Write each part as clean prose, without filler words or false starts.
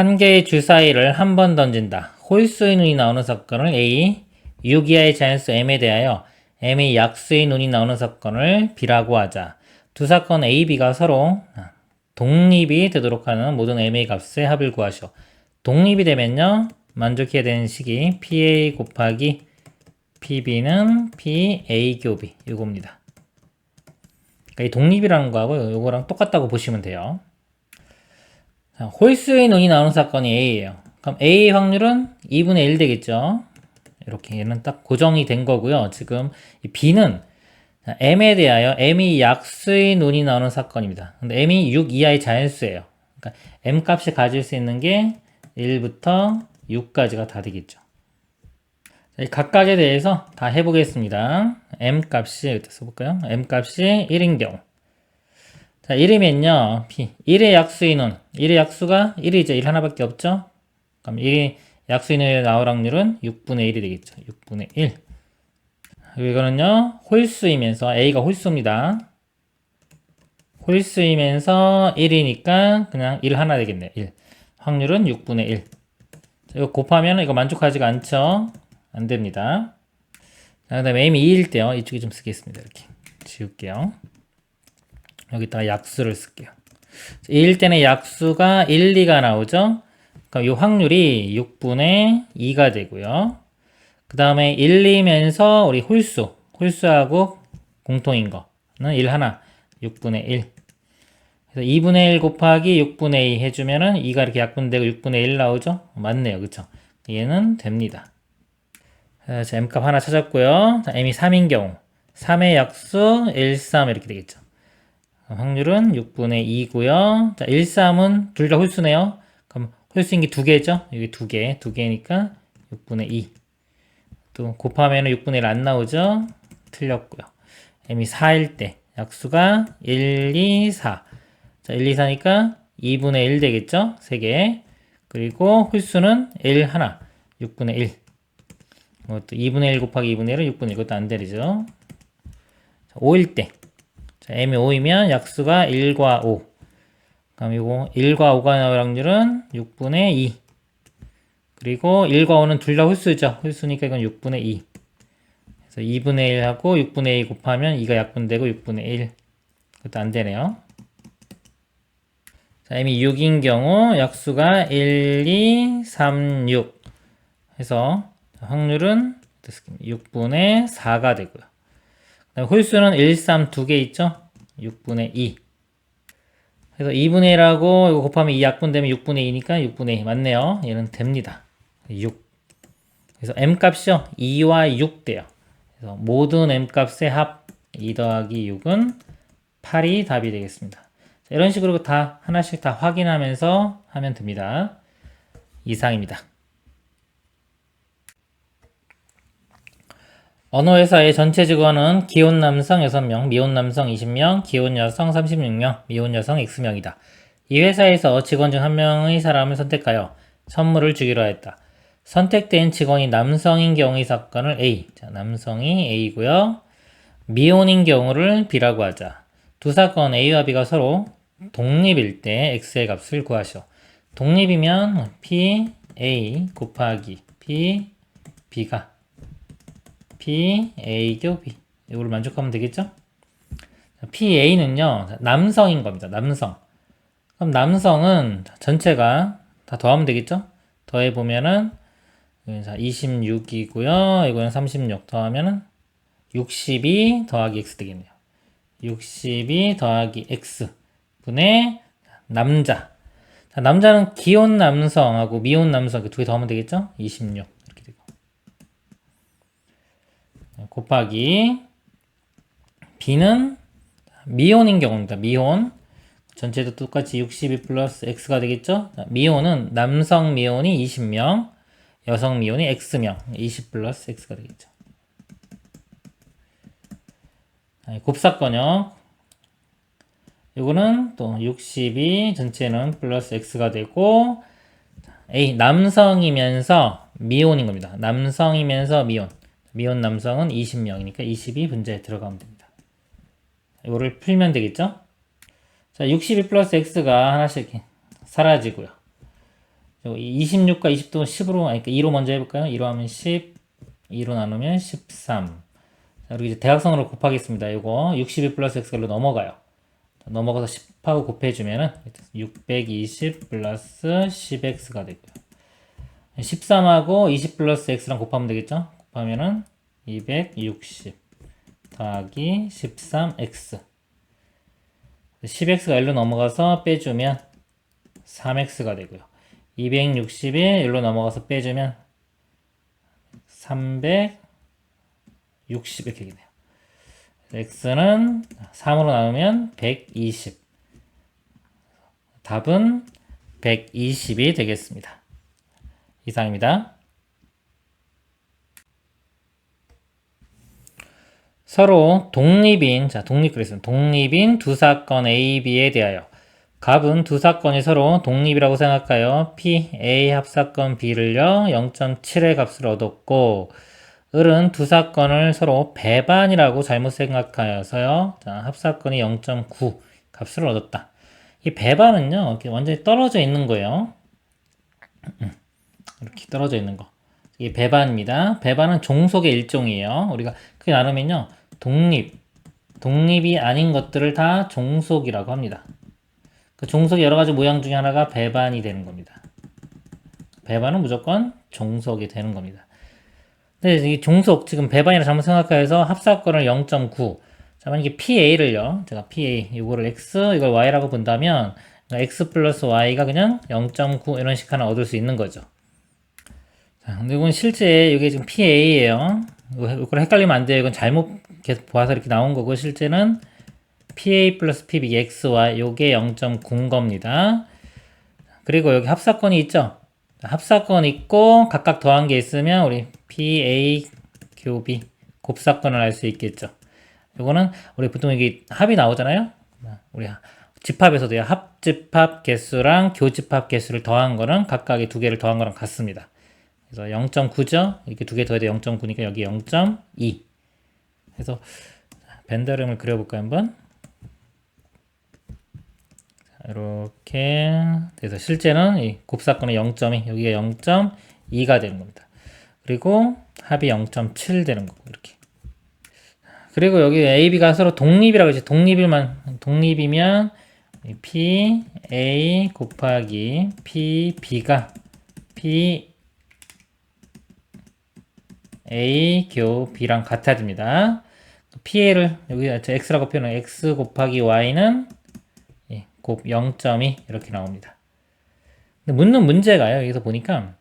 한 개의 주사위를 한 번 던진다. 홀수의 눈이 나오는 사건을 A, 6 이하의 자연수 M에 대하여 M의 약수의 눈이 나오는 사건을 B라고 하자. 두 사건 A, B가 서로 독립이 되도록 하는 모든 M의 값의 합을 구하시오. 독립이 되면요, 만족해야 되는 식이 PA 곱하기 PB는 PA 교비 이겁니다. 그러니까 이 독립이라는 거하고 이거랑 똑같다고 보시면 돼요. 자, 홀수의 눈이 나오는 사건이 A예요. 그럼 A의 확률은 2분의 1 되겠죠. 이렇게 얘는 딱 고정이 된 거고요. 지금 이 B는 M에 대하여 M이 약수의 눈이 나오는 사건입니다. 근데 M이 6 이하의 자연수예요. 그러니까 M 값이 가질 수 있는 게 1부터 6까지가 다 되겠죠. 자, 각각에 대해서 다 해보겠습니다. M 값이, 여기다 써볼까요? M 값이 1인 경우. 자, 1이면요, P. 1의 약수의 눈. 1의 약수가 1이죠. 1 하나밖에 없죠? 그럼 1의 약수의 눈이 나올 확률은 6분의 1이 되겠죠. 6분의 1. 이거는요, 홀수이면서, A가 홀수입니다. 홀수이면서 1이니까 그냥 1 하나 되겠네. 1. 확률은 6분의 1. 자, 이거 곱하면 이거 만족하지가 않죠? 안 됩니다. 자, 그 다음에 M이 2일 때요. 이쪽에 좀 쓰겠습니다. 이렇게. 지울게요. 여기다가 약수를 쓸게요. 2일 때는 약수가 1, 2가 나오죠? 그럼 이 확률이 6분의 2가 되고요. 그 다음에 1, 2면서 우리 홀수하고 공통인 거는 1 하나, 6분의 1. 그래서 2분의 1 곱하기 6분의 2 해주면은 2가 이렇게 약분되고 6분의 1 나오죠? 맞네요. 그쵸? 얘는 됩니다. 자, M값 하나 찾았고요. 자, M이 3인 경우 3의 약수 1, 3 이렇게 되겠죠. 확률은 6분의 2고요. 자, 1, 3은 둘 다 홀수네요. 그럼 홀수인 게 두 개죠? 여기 두 개니까 6분의 2. 또 곱하면 6분의 1 안 나오죠? 틀렸고요. M이 4일 때 약수가 1, 2, 4. 자, 1, 2, 4니까 2분의 1 되겠죠? 3개. 그리고 홀수는 1, 하나. 6분의 1. 또 2분의 1 곱하기 2분의 1은 6분의 1. 이것도 안 되죠? 자, 5일 때. 자, M이 5이면 약수가 1과 5. 그럼 이거 1과 5가 나올 확률은 6분의 2. 그리고 1과 5는 둘 다 홀수죠. 홀수니까 이건 6분의 2. 그래서 2분의 1하고 6분의 2 곱하면 2가 약분되고 6분의 1. 그것도 안 되네요. 자, M이 6인 경우 약수가 1, 2, 3, 6 해서 확률은 6분의 4가 되고요. 홀수는 1, 3 두 개 있죠? 6분의 2. 그래서 2분의 1하고 이거 곱하면 2 약분되면 6분의 2니까 6분의 2 맞네요. 얘는 됩니다. 6. 그래서 M 값이요. 2와 6 돼요. 그래서 모든 M 값의 합 2 더하기 6은 8이 답이 되겠습니다. 자, 이런 식으로 다 하나씩 다 확인하면서 하면 됩니다. 이상입니다. 어느 회사의 전체 직원은 기혼 남성 6명, 미혼 남성 20명, 기혼 여성 36명, 미혼 여성 X명이다. 이 회사에서 직원 중 한 명의 사람을 선택하여 선물을 주기로 했다. 선택된 직원이 남성인 경우의 사건을 A. 자, 남성이 A고요. 미혼인 경우를 B라고 하자. 두 사건 A와 B가 서로 독립일 때 X의 값을 구하시오. 독립이면 P, A 곱하기 P, B가 P, A 교 B. 이거를 만족하면 되겠죠? P, A는요, 남성인 겁니다. 남성. 그럼 남성은 전체가 다 더하면 되겠죠? 더해보면은, 26이고요. 이거는 36 더하면은 62 더하기 X 되겠네요. 62 더하기 X 분의 남자. 자, 남자는 기혼 남성하고 미혼 남성 두 개 더하면 되겠죠? 26 이렇게 되고. 곱하기 B는 미혼인 경우입니다. 미혼. 전체도 똑같이 62 플러스 X가 되겠죠? 미혼은 남성 미혼이 20명, 여성 미혼이 X명, 20 플러스 X가 되겠죠. 곱사건요. 이거는 또 62 전체는 플러스 X가 되고, A, 남성이면서 미혼인 겁니다. 남성이면서 미혼 남성은 20명이니까 22 분자에 들어가면 됩니다. 이거를 풀면 되겠죠? 자, 62 플러스 X가 하나씩 사라지고요. 26과 20도 10으로, 아니, 2로 먼저 해볼까요? 2로 하면 10, 2로 나누면 13. 자, 그리고 이제 대각선으로 곱하겠습니다. 이거 62 플러스 x로 넘어가요. 넘어가서 10하고 곱해주면은 620 플러스 10x가 되고요. 13하고 20 플러스 x랑 곱하면 되겠죠? 곱하면은 260 더하기 13x. 10x가 1로 넘어가서 빼주면 3x가 되고요. 260이 1로 넘어가서 빼주면 360 이렇게 되네요. x는 3으로 나누면 120. 답은 120이 되겠습니다. 이상입니다. 서로 독립인, 자, 독립인 두 사건 A, B에 대하여 값은 두 사건이 서로 독립이라고 생각하여 P, A 합사건 B를요 0.7의 값을 얻었고, 을은 두 사건을 서로 배반이라고 잘못 생각하여서요, 자, 합사건이 0.9 값을 얻었다. 이 배반은요, 이렇게 완전히 떨어져 있는 거예요. 이렇게 떨어져 있는 거. 이게 배반입니다. 배반은 종속의 일종이에요. 우리가 크게 나누면요, 독립이 아닌 것들을 다 종속이라고 합니다. 그 종속의 여러 가지 모양 중에 하나가 배반이 되는 겁니다. 배반은 무조건 종속이 되는 겁니다. 근데 이 종속, 지금 배반이라 잘못 생각해서 합사건을 0.9. 자, 만약에 PA를요, 제가 PA, 이거를 X, 이걸 Y라고 본다면, X 플러스 Y가 그냥 0.9 이런 식 하나 얻을 수 있는 거죠. 자, 근데 이건 실제, 이게 지금 PA예요. 이걸 헷갈리면 안 돼요. 이건 잘못 계속 보아서 이렇게 나온 거고, 실제는 PA 플러스 PB, XY, 요게 0.9인 겁니다. 그리고 여기 합사건이 있죠? 합사건 있고, 각각 더한 게 있으면, 우리 PA, QB, 곱사건을 알 수 있겠죠. 요거는, 우리 보통 이게 합이 나오잖아요? 우리 집합에서도요, 합집합 개수랑 교집합 개수를 더한 거는 각각의 두 개를 더한 거랑 같습니다. 그래서 0.9죠? 이렇게 두 개 더해도 0.9니까 여기 0.2. 그래서, 벤더름을 그려볼까요, 한번? 이렇게 돼서 실제는 이 곱사건의 0.2, 여기가 0.2가 되는 겁니다. 그리고 합이 0.7 되는 거고, 이렇게. 그리고 여기 A, B가 서로 독립이라고 했지. 독립이면 P, A 곱하기 P, B가 P, A 교 B랑 같아집니다. PA를 여기 X라고 표현한 X 곱하기 Y는 곱 0.2 이렇게 나옵니다. 근데 묻는 문제가요, 여기서 보니까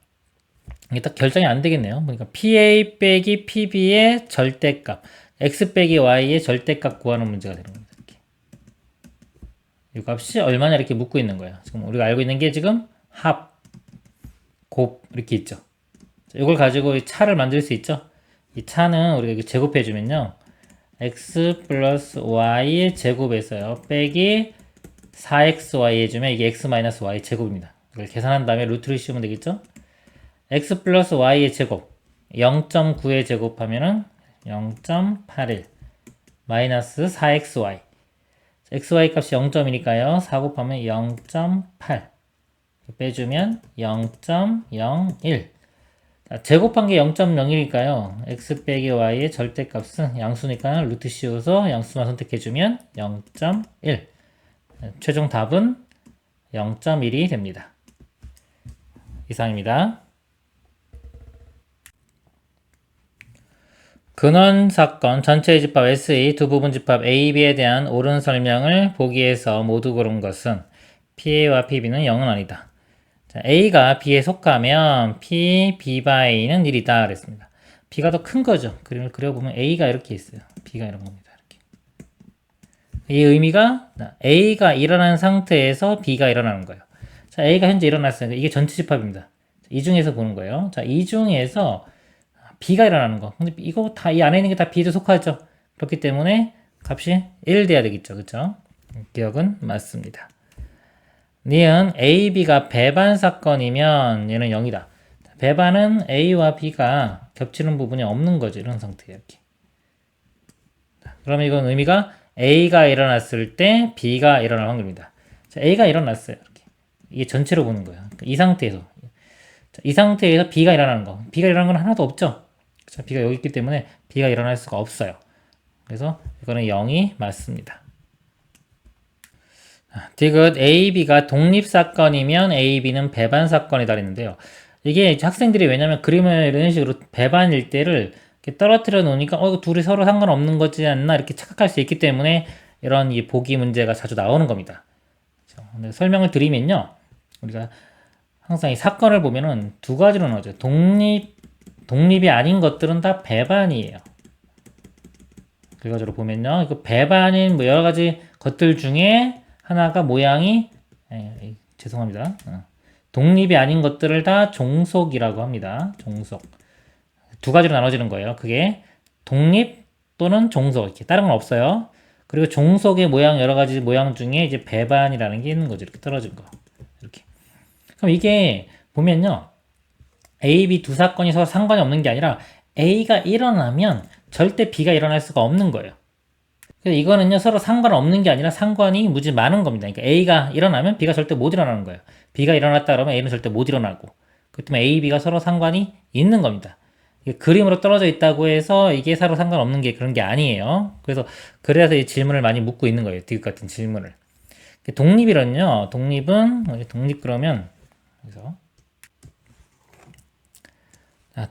이게 딱 결정이 안 되겠네요. 보니까 PA 빼기 PB의 절대값, X 빼기 Y의 절대값 구하는 문제가 되는 겁니다. 이렇게. 이 값이 얼마냐 이렇게 묻고 있는 거예요. 지금 우리가 알고 있는 게 지금 합, 곱 이렇게 있죠. 이걸 가지고 이 차를 만들 수 있죠. 이 차는 우리가 이렇게 제곱해 주면요, X 플러스 Y의 제곱에서요 빼기 4xy 해주면 이게 x 마이너스 y 제곱입니다. 이걸 계산한 다음에 루트를 씌우면 되겠죠? x 플러스 y의 제곱 0.9의 제곱하면은 0.81 마이너스 4xy. xy 값이 0.이니까요 4 곱하면 0.8 빼주면 0.01. 제곱한 게 0.01이니까요 x 빼기 y의 절대값은 양수니까 루트 씌워서 양수만 선택해주면 0.1. 최종 답은 0.1이 됩니다. 이상입니다. 근원 사건 전체의 집합 SE 두 부분 집합 A, B에 대한 옳은 설명을 보기에서 모두 고른 것은 PA와 PB는 0은 아니다. 자, A가 B에 속하면 P, B바 A는 1이다 그랬습니다. B가 더 큰 거죠. 그림을 그려보면 A가 이렇게 있어요. B가 이런 겁니다. 이 의미가 A가 일어난 상태에서 B가 일어나는 거예요. 자, A가 현재 일어났어요. 이게 전체 집합입니다. 이 중에서 보는 거예요. 자, 이 중에서 B가 일어나는 거. 근데 이거 다 이 안에 있는 게 다 B도 속하죠. 그렇기 때문에 값이 1 돼야 되겠죠. 그렇죠? 기억은 맞습니다. 니은 A, B가 배반 사건이면 얘는 0이다. 배반은 A와 B가 겹치는 부분이 없는 거죠. 이런 상태예요. 이렇게. 그러면 이건 의미가 A가 일어났을 때 B가 일어날 확률입니다. 자, A가 일어났어요. 이렇게. 이게 전체로 보는 거예요. 이 상태에서. 자, 이 상태에서 B가 일어나는 거. B가 일어나는 건 하나도 없죠. 자, B가 여기 있기 때문에 B가 일어날 수가 없어요. 그래서 이거는 0이 맞습니다. 디귿 A, B가 독립사건이면 A, B는 배반사건이다 그랬는데요. 이게 학생들이 왜냐면 그림을 이런 식으로 배반일 때를 이렇게 떨어뜨려 놓으니까 이거 둘이 서로 상관없는 거지 않나 이렇게 착각할 수 있기 때문에 이런 이 보기 문제가 자주 나오는 겁니다. 그렇죠? 설명을 드리면요. 우리가 항상 이 사건을 보면은 두 가지로 나오죠. 독립이 아닌 것들은 다 배반이에요. 결과적으로 보면요. 이거 배반인 뭐 여러 가지 것들 중에 하나가 모양이 죄송합니다. 독립이 아닌 것들을 다 종속이라고 합니다. 종속. 두 가지로 나눠지는 거예요. 그게 독립 또는 종속. 이렇게 다른 건 없어요. 그리고 종속의 모양 여러 가지 모양 중에 이제 배반이라는 게 있는 거죠. 이렇게 떨어진 거. 이렇게. 그럼 이게 보면요. A, B 두 사건이 서로 상관이 없는 게 아니라 A가 일어나면 절대 B가 일어날 수가 없는 거예요. 그래서 이거는요, 서로 상관없는 게 아니라 상관이 무지 많은 겁니다. 그러니까 A가 일어나면 B가 절대 못 일어나는 거예요. B가 일어났다 그러면 A는 절대 못 일어나고. 그렇기 때문에 A, B가 서로 상관이 있는 겁니다. 이게 그림으로 떨어져 있다고 해서 이게 서로 상관없는 게 그런 게 아니에요. 그래서 이 질문을 많이 묻고 있는 거예요. 디귿 같은 질문을. 독립이란요, 독립 그러면, 그래서.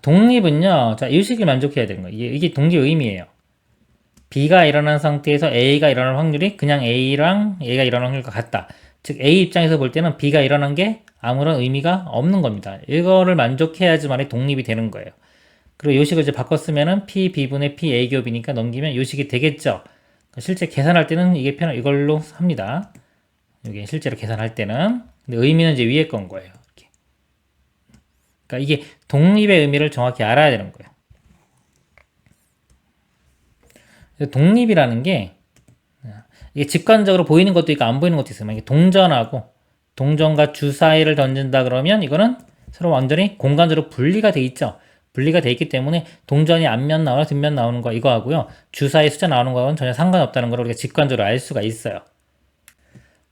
독립은요, 자, 이 식을 만족해야 되는 거예요. 이게 독립 의미예요. B가 일어난 상태에서 A가 일어날 확률이 그냥 A랑 A가 일어난 확률과 같다. 즉 A 입장에서 볼 때는 B가 일어난 게 아무런 의미가 없는 겁니다. 이거를 만족해야지만이 독립이 되는 거예요. 그리고 이 식을 이제 바꿨으면은 P, B분의 P, A 곱이니까 넘기면 이 식이 되겠죠. 실제 계산할 때는 이걸로 합니다. 이게 실제로 계산할 때는. 근데 의미는 이제 위에 건 거예요. 이렇게. 그러니까 이게 독립의 의미를 정확히 알아야 되는 거예요. 독립이라는 게 이게 직관적으로 보이는 것도 있고 안 보이는 것도 있어요. 만약에 동전과 주 사이를 던진다 그러면 이거는 서로 완전히 공간적으로 분리가 돼 있죠. 분리가 돼 있기 때문에 동전이 앞면 나오나 뒷면 나오는 거 이거 하고요. 주 사이 숫자 나오는 거는 전혀 상관없다는 걸 우리가 직관적으로 알 수가 있어요.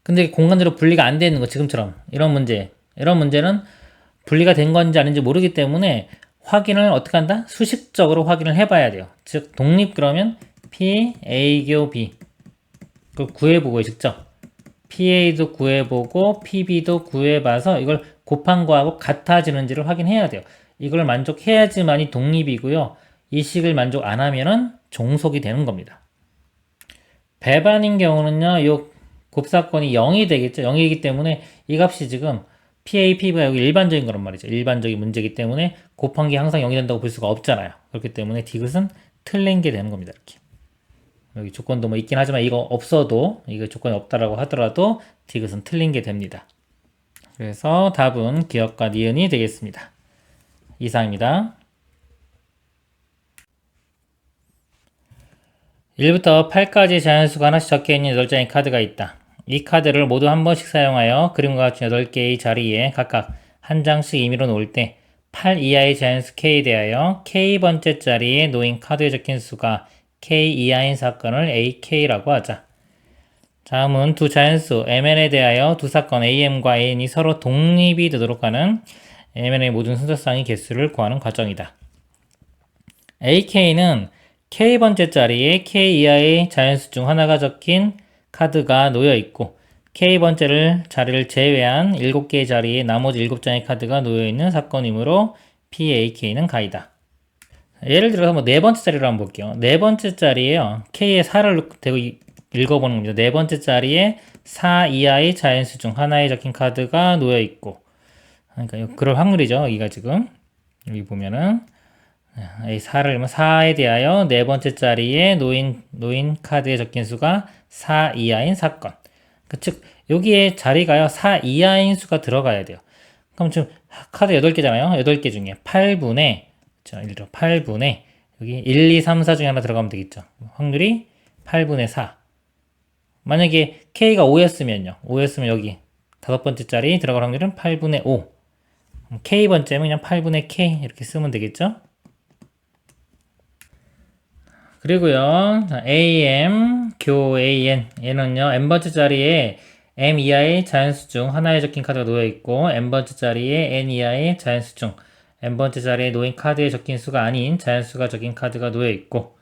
근데 공간적으로 분리가 안 돼 있는 거 지금처럼 이런 문제는 분리가 된 건지 아닌지 모르기 때문에 확인을 어떻게 한다? 수식적으로 확인을 해봐야 돼요. 즉 독립 그러면 P, A, 교 B 그걸 구해보고 직접 PA도 구해보고 PB도 구해봐서 이걸 곱한 거하고 같아지는지를 확인해야 돼요. 이걸 만족해야지만이 독립이고요. 이 식을 만족 안 하면은 종속이 되는 겁니다. 배반인 경우는요, 이 곱사건이 0이 되겠죠. 0이기 때문에 이 값이 지금 PA, PB가 여기 일반적인 거란 말이죠. 일반적인 문제이기 때문에 곱한 게 항상 0이 된다고 볼 수가 없잖아요. 그렇기 때문에 디귿은 틀린 게 되는 겁니다. 이렇게. 여기 조건도 뭐 있긴 하지만 이거 없어도 이거 조건이 없다라고 하더라도 디귿은 틀린 게 됩니다. 그래서 답은 기억과 니은이 되겠습니다. 이상입니다. 1부터 8까지 자연수가 하나씩 적혀있는 8장의 카드가 있다. 이 카드를 모두 한 번씩 사용하여 그림과 같은 8개의 자리에 각각 한 장씩 임의로 놓을 때 8 이하의 자연수 K에 대하여 K번째 자리에 놓인 카드에 적힌 수가 K 이하인 사건을 AK라고 하자. 다음은 두 자연수 MN에 대하여 두 사건 AM과 AN이 서로 독립이 되도록 하는 MN의 모든 순서상의 개수를 구하는 과정이다. AK는 K번째 자리에 K 이하의 자연수 중 하나가 적힌 카드가 놓여 있고 K번째를 자리를 제외한 7개의 자리에 나머지 7장의 카드가 놓여 있는 사건이므로 PAK는 가이다. 예를 들어서 뭐 네 번째 자리로 한번 볼게요. 네 번째 자리에요. K에 4를 대고 읽어보는 겁니다. 네 번째 자리에 4 이하의 자연수 중 하나에 적힌 카드가 놓여 있고, 그러니까 그럴 확률이죠. 여기가 지금 여기 보면은 4를 4에 대하여 네 번째 자리에 놓인 카드에 적힌 수가 4 이하인 사건. 즉 여기에 자리가요 4 이하인 수가 들어가야 돼요. 그럼 지금 카드 8개잖아요. 8개 중에 8분의 예를 들어 8분의 여기 1, 2, 3, 4 중에 하나 들어가면 되겠죠. 확률이 8분의 4. 만약에 K가 5였으면요. 5였으면 여기 다섯 번째 자리 들어갈 확률은 8분의 5. K번째면 그냥 8분의 K 이렇게 쓰면 되겠죠. 그리고요, AM, 교 AN, 얘는요, n번째 자리에 m 이하의 자연수 중 하나에 적힌 카드가 놓여있고 n번째 자리에 n 이하의 자연수 중 n번째 자리에 놓인 카드에 적힌 수가 아닌 자연수가 적힌 카드가 놓여있고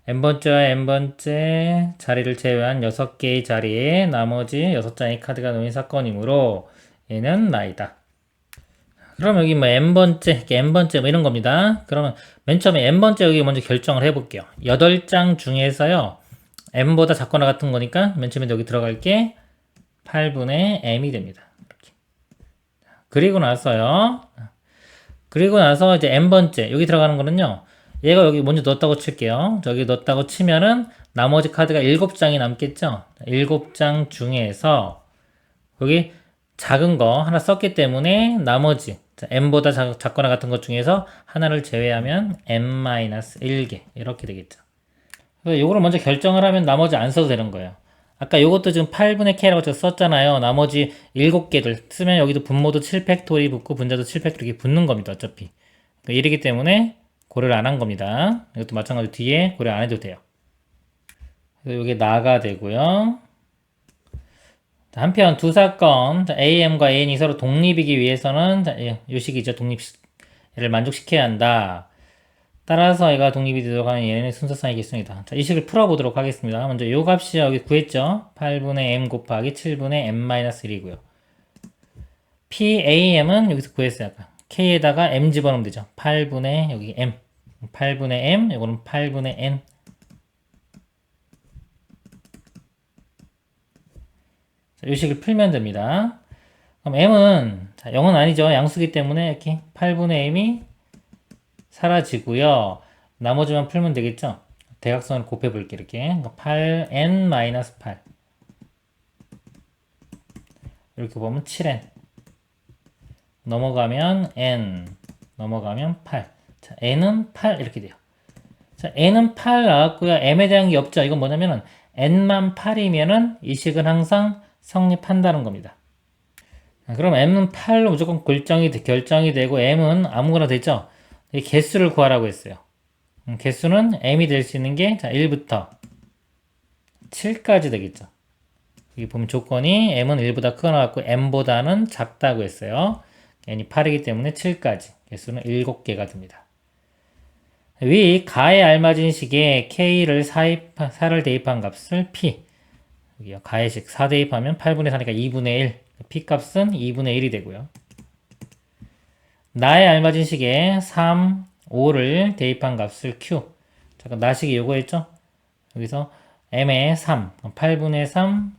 n번째와 n번째 자리를 제외한 6개의 자리에 나머지 6장의 카드가 놓인 사건이므로 얘는 나이다. 그럼 여기 뭐 n번째, n번째 뭐 이런 겁니다. 그러면 맨 처음에 n번째 여기 먼저 결정을 해볼게요. 8장 중에서요. m보다 작거나 같은 거니까 맨 처음에 여기 들어갈 게 8분의 m이 됩니다. 이렇게. 그리고 나서 이제 n번째 여기 들어가는 거는요. 얘가 여기 먼저 넣었다고 칠게요. 저기 넣었다고 치면은 나머지 카드가 7장이 남겠죠. 7장 중에서 여기 작은 거 하나 썼기 때문에 나머지 m보다 작거나 같은 것 중에서 하나를 제외하면 m-1개 이렇게 되겠죠. 그래서 요거를 먼저 결정을 하면 나머지 안 써도 되는 거예요. 아까 요것도 지금 8분의 k라고 제가 썼잖아요. 나머지 7개들 쓰면 여기도 분모도 7팩토리 붙고 분자도 7팩토리 붙는 겁니다. 어차피. 그러니까 이러기 때문에 고려를 안 한 겁니다. 이것도 마찬가지로 뒤에 고려 안 해도 돼요. 그래서 이게 나가 되고요. 한편 두 사건 AM과 AN이 서로 독립이기 위해서는 요 식이죠. 얘를 만족시켜야 한다. 따라서 얘가 독립이 되도록 하는 얘는 순서상이겠습니다. 자, 이 식을 풀어보도록 하겠습니다. 먼저 요 값이 여기 구했죠. 8분의 m 곱하기 7분의 m-1이고요. PAM은 여기서 구했어요. 아까. K에다가 m 집어넣으면 되죠. 8분의 여기 m 8분의 m 이거는 8분의 n. 자, 이 식을 풀면 됩니다. 그럼 m은 자, 0은 아니죠. 양수기 때문에 이렇게 8분의 m이 사라지고요. 나머지만 풀면 되겠죠. 대각선을 곱해 볼게요. 이렇게 8n-8 이렇게 보면 7n 넘어가면 n 넘어가면 8. 자, n은 8 이렇게 돼요. 자, n은 8 나왔고요. m에 대한 게 없죠. 이건 뭐냐면은 n만 8이면은 이 식은 항상 성립한다는 겁니다. 자, 그럼 m는 8로 무조건 결정이 되고 m은 아무거나 되죠. 이 개수를 구하라고 했어요. 개수는 m이 될 수 있는 게 자, 1부터 7까지 되겠죠. 여기 보면 조건이 m은 1보다 크거나 같고 m보다는 작다고 했어요. n이 8이기 때문에 7까지 개수는 7개가 됩니다. 위 가에 알맞은 식에 k를 4를 대입한 값을 p 여기요. 가의식 4 대입하면 8분의 4니까 2분의 1 p 값은 2분의 1이 되고요. 나에 알맞은 식에 3, 5를 대입한 값을 q 잠깐 나식이 요거였죠? 여기서 m에 3 8분의 3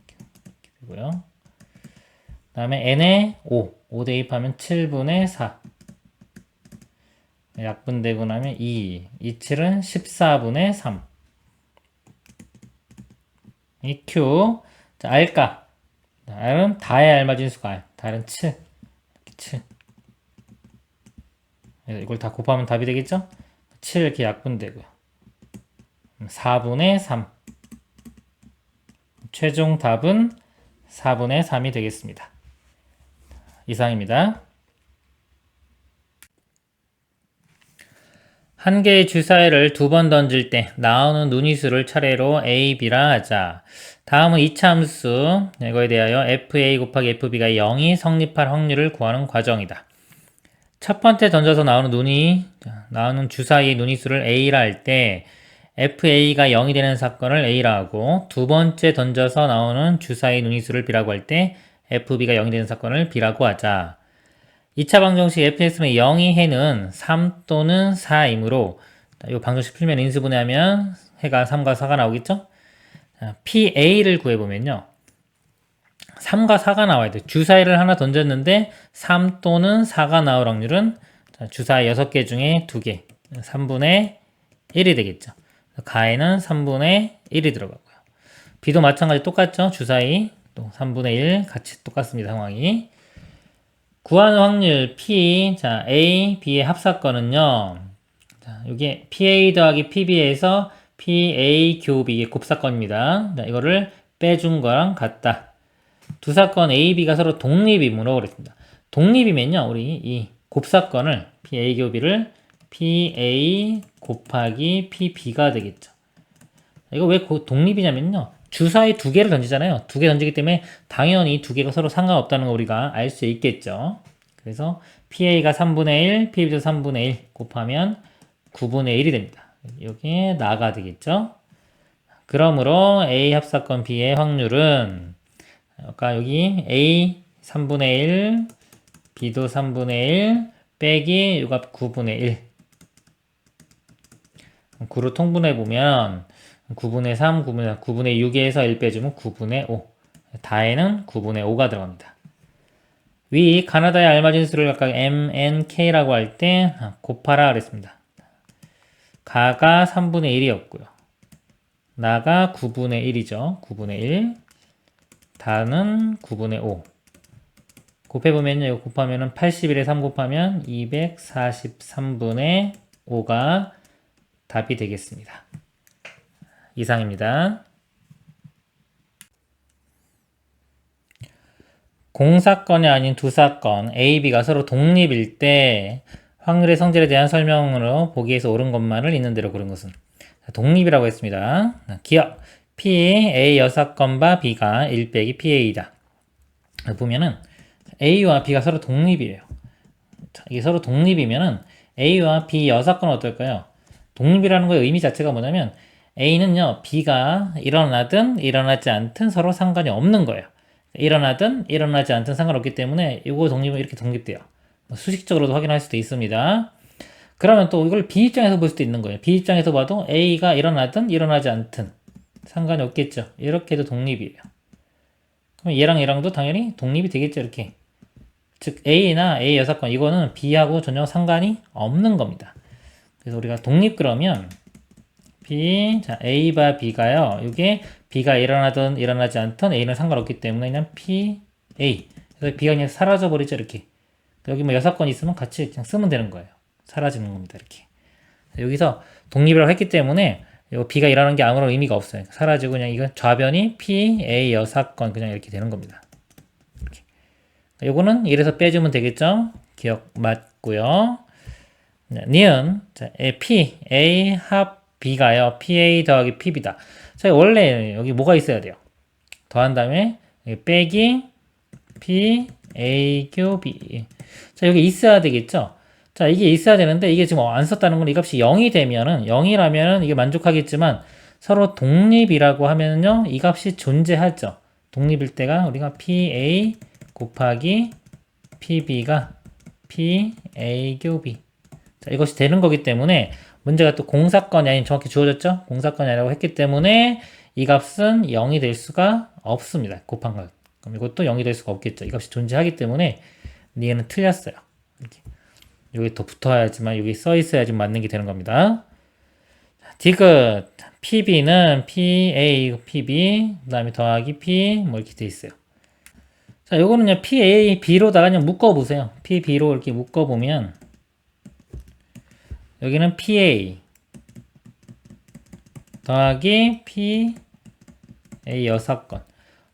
이렇게 되고요. 그 다음에 n에 5 대입하면 7분의 4 약분되고 나면 2 7은 14분의 3 이 q 자, r값 r은 다에 알맞은 수가 r 다른 7 7 이걸 다 곱하면 답이 되겠죠? 7 이렇게 약분되고요. 4분의 3 최종 답은 4분의 3이 되겠습니다. 이상입니다. 한 개의 주사위를 2번 던질 때 나오는 눈위수를 차례로 A, B라 하자. 다음은 이차함수 이거에 대하여 FA 곱하기 FB가 0이 성립할 확률을 구하는 과정이다. 첫 번째 던져서 나오는 주사위의 눈위수를 A라 할 때 FA가 0이 되는 사건을 A라 하고 두 번째 던져서 나오는 주사위의 눈위수를 B라고 할 때 FB가 0이 되는 사건을 B라고 하자. 2차 방정식 fx의 0이 해는 3 또는 4이므로 이 방정식 풀면 인수분해하면 해가 3과 4가 나오겠죠? PA를 구해보면요. 3과 4가 나와야 돼요. 주사위를 하나 던졌는데 3 또는 4가 나올 확률은 주사위 6개 중에 2개 3분의 1이 되겠죠. 가에는 3분의 1이 들어가고요. B도 마찬가지 똑같죠. 주사위 또 3분의 1 같이 똑같습니다. 상황이. 구하는 확률 P, 자, A, B의 합사건은요. 자, 이게 PA 더하기 PB에서 PA 교비, 이게 곱사건입니다. 자, 이거를 빼준 거랑 같다. 두 사건 A, B가 서로 독립이므로 그랬습니다. 독립이면요, 우리 이 곱사건을 PA 교비를 PA 곱하기 PB가 되겠죠. 이거 왜 독립이냐면요. 주사위 두 개를 던지잖아요. 두 개 던지기 때문에 당연히 두 개가 서로 상관없다는 거 우리가 알 수 있겠죠. 그래서 PA가 3분의 1, PB도 3분의 1 곱하면 9분의 1이 됩니다. 여기에 나가 되겠죠. 그러므로 A 합사건 B의 확률은 아까 여기 A 3분의 1, B도 3분의 1 빼기 이 값 9분의 1 9로 통분해보면 9분의 3, 9분의 6에서 1 빼주면 9분의 5 다에는 9분의 5가 들어갑니다. 위 가나다에 알맞은 수를 각각 M, N, K라고 할 때 곱하라 그랬습니다. 가가 3분의 1이었고요. 나가 9분의 1이죠. 9분의 1 다는 9분의 5 곱해보면요. 이거 곱하면 81에 3 곱하면 243분의 5가 답이 되겠습니다. 이상입니다. 공사건이 아닌 두 사건 A, B가 서로 독립일 때 확률의 성질에 대한 설명으로 보기에서 옳은 것만을 있는 대로 고른 것은 독립이라고 했습니다. 기억 P, A 여사건 바 B가 1 빼기 PA이다. 보면은 A와 B가 서로 독립이에요. 이게 서로 독립이면은 A와 B 여사건은 어떨까요? 독립이라는 거의 의미 자체가 뭐냐면 A는요, B가 일어나든 일어나지 않든 서로 상관이 없는 거예요. 일어나든 일어나지 않든 상관없기 때문에 이거 독립은 이렇게 독립돼요. 수식적으로도 확인할 수도 있습니다. 그러면 또 이걸 B 입장에서 볼 수도 있는 거예요. B 입장에서 봐도 A가 일어나든 일어나지 않든 상관이 없겠죠. 이렇게 해도 독립이에요. 그럼 얘랑 얘랑도 당연히 독립이 되겠죠. 이렇게. 즉 A나 A 여사건 이거는 B하고 전혀 상관이 없는 겁니다. 그래서 우리가 독립 그러면 B, 자 A와 B가요. 이게 B가 일어나든 일어나지 않든 A는 상관없기 때문에 그냥 P, A. 그래서 B가 그냥 사라져 버리죠. 이렇게. 여기 뭐 여사건 있으면 같이 그냥 쓰면 되는 거예요. 사라지는 겁니다. 이렇게. 여기서 독립이라고 했기 때문에 B가 일어나는 게 아무런 의미가 없어요. 사라지고 그냥 이건 좌변이 P, A 여사건 그냥 이렇게 되는 겁니다. 이렇게. 요거는 1에서 빼주면 되겠죠? 기억 맞고요. 니은 자, P, A 합 B가요. PA 더하기 PB다. 자, 원래 여기 뭐가 있어야 돼요? 더한 다음에 빼기 P, A, 교, B. 자, 여기 있어야 되겠죠? 자, 이게 있어야 되는데 이게 지금 안 썼다는 건 이 값이 0이 되면은 0이라면은 이게 만족하겠지만 서로 독립이라고 하면은요, 이 값이 존재하죠. 독립일 때가 우리가 PA 곱하기 PB가 PA 교 B. 자, 이것이 되는 거기 때문에 문제가 또 공사건이 아닌 정확히 주어졌죠? 공사건이 아니라고 했기 때문에 이 값은 0이 될 수가 없습니다. 곱한 것. 그럼 이것도 0이 될 수가 없겠죠. 이 값이 존재하기 때문에 얘는 틀렸어요. 이렇게. 여기 더 붙어야지만 여기 써 있어야지 맞는 게 되는 겁니다. 디귿 PB는 PA, PB 그 다음에 더하기 P 뭐 이렇게 돼 있어요. 자, 요거는요 PA, B로다가 그냥 묶어보세요. PB로 이렇게 묶어보면 여기는 PA 더하기 PA 6건.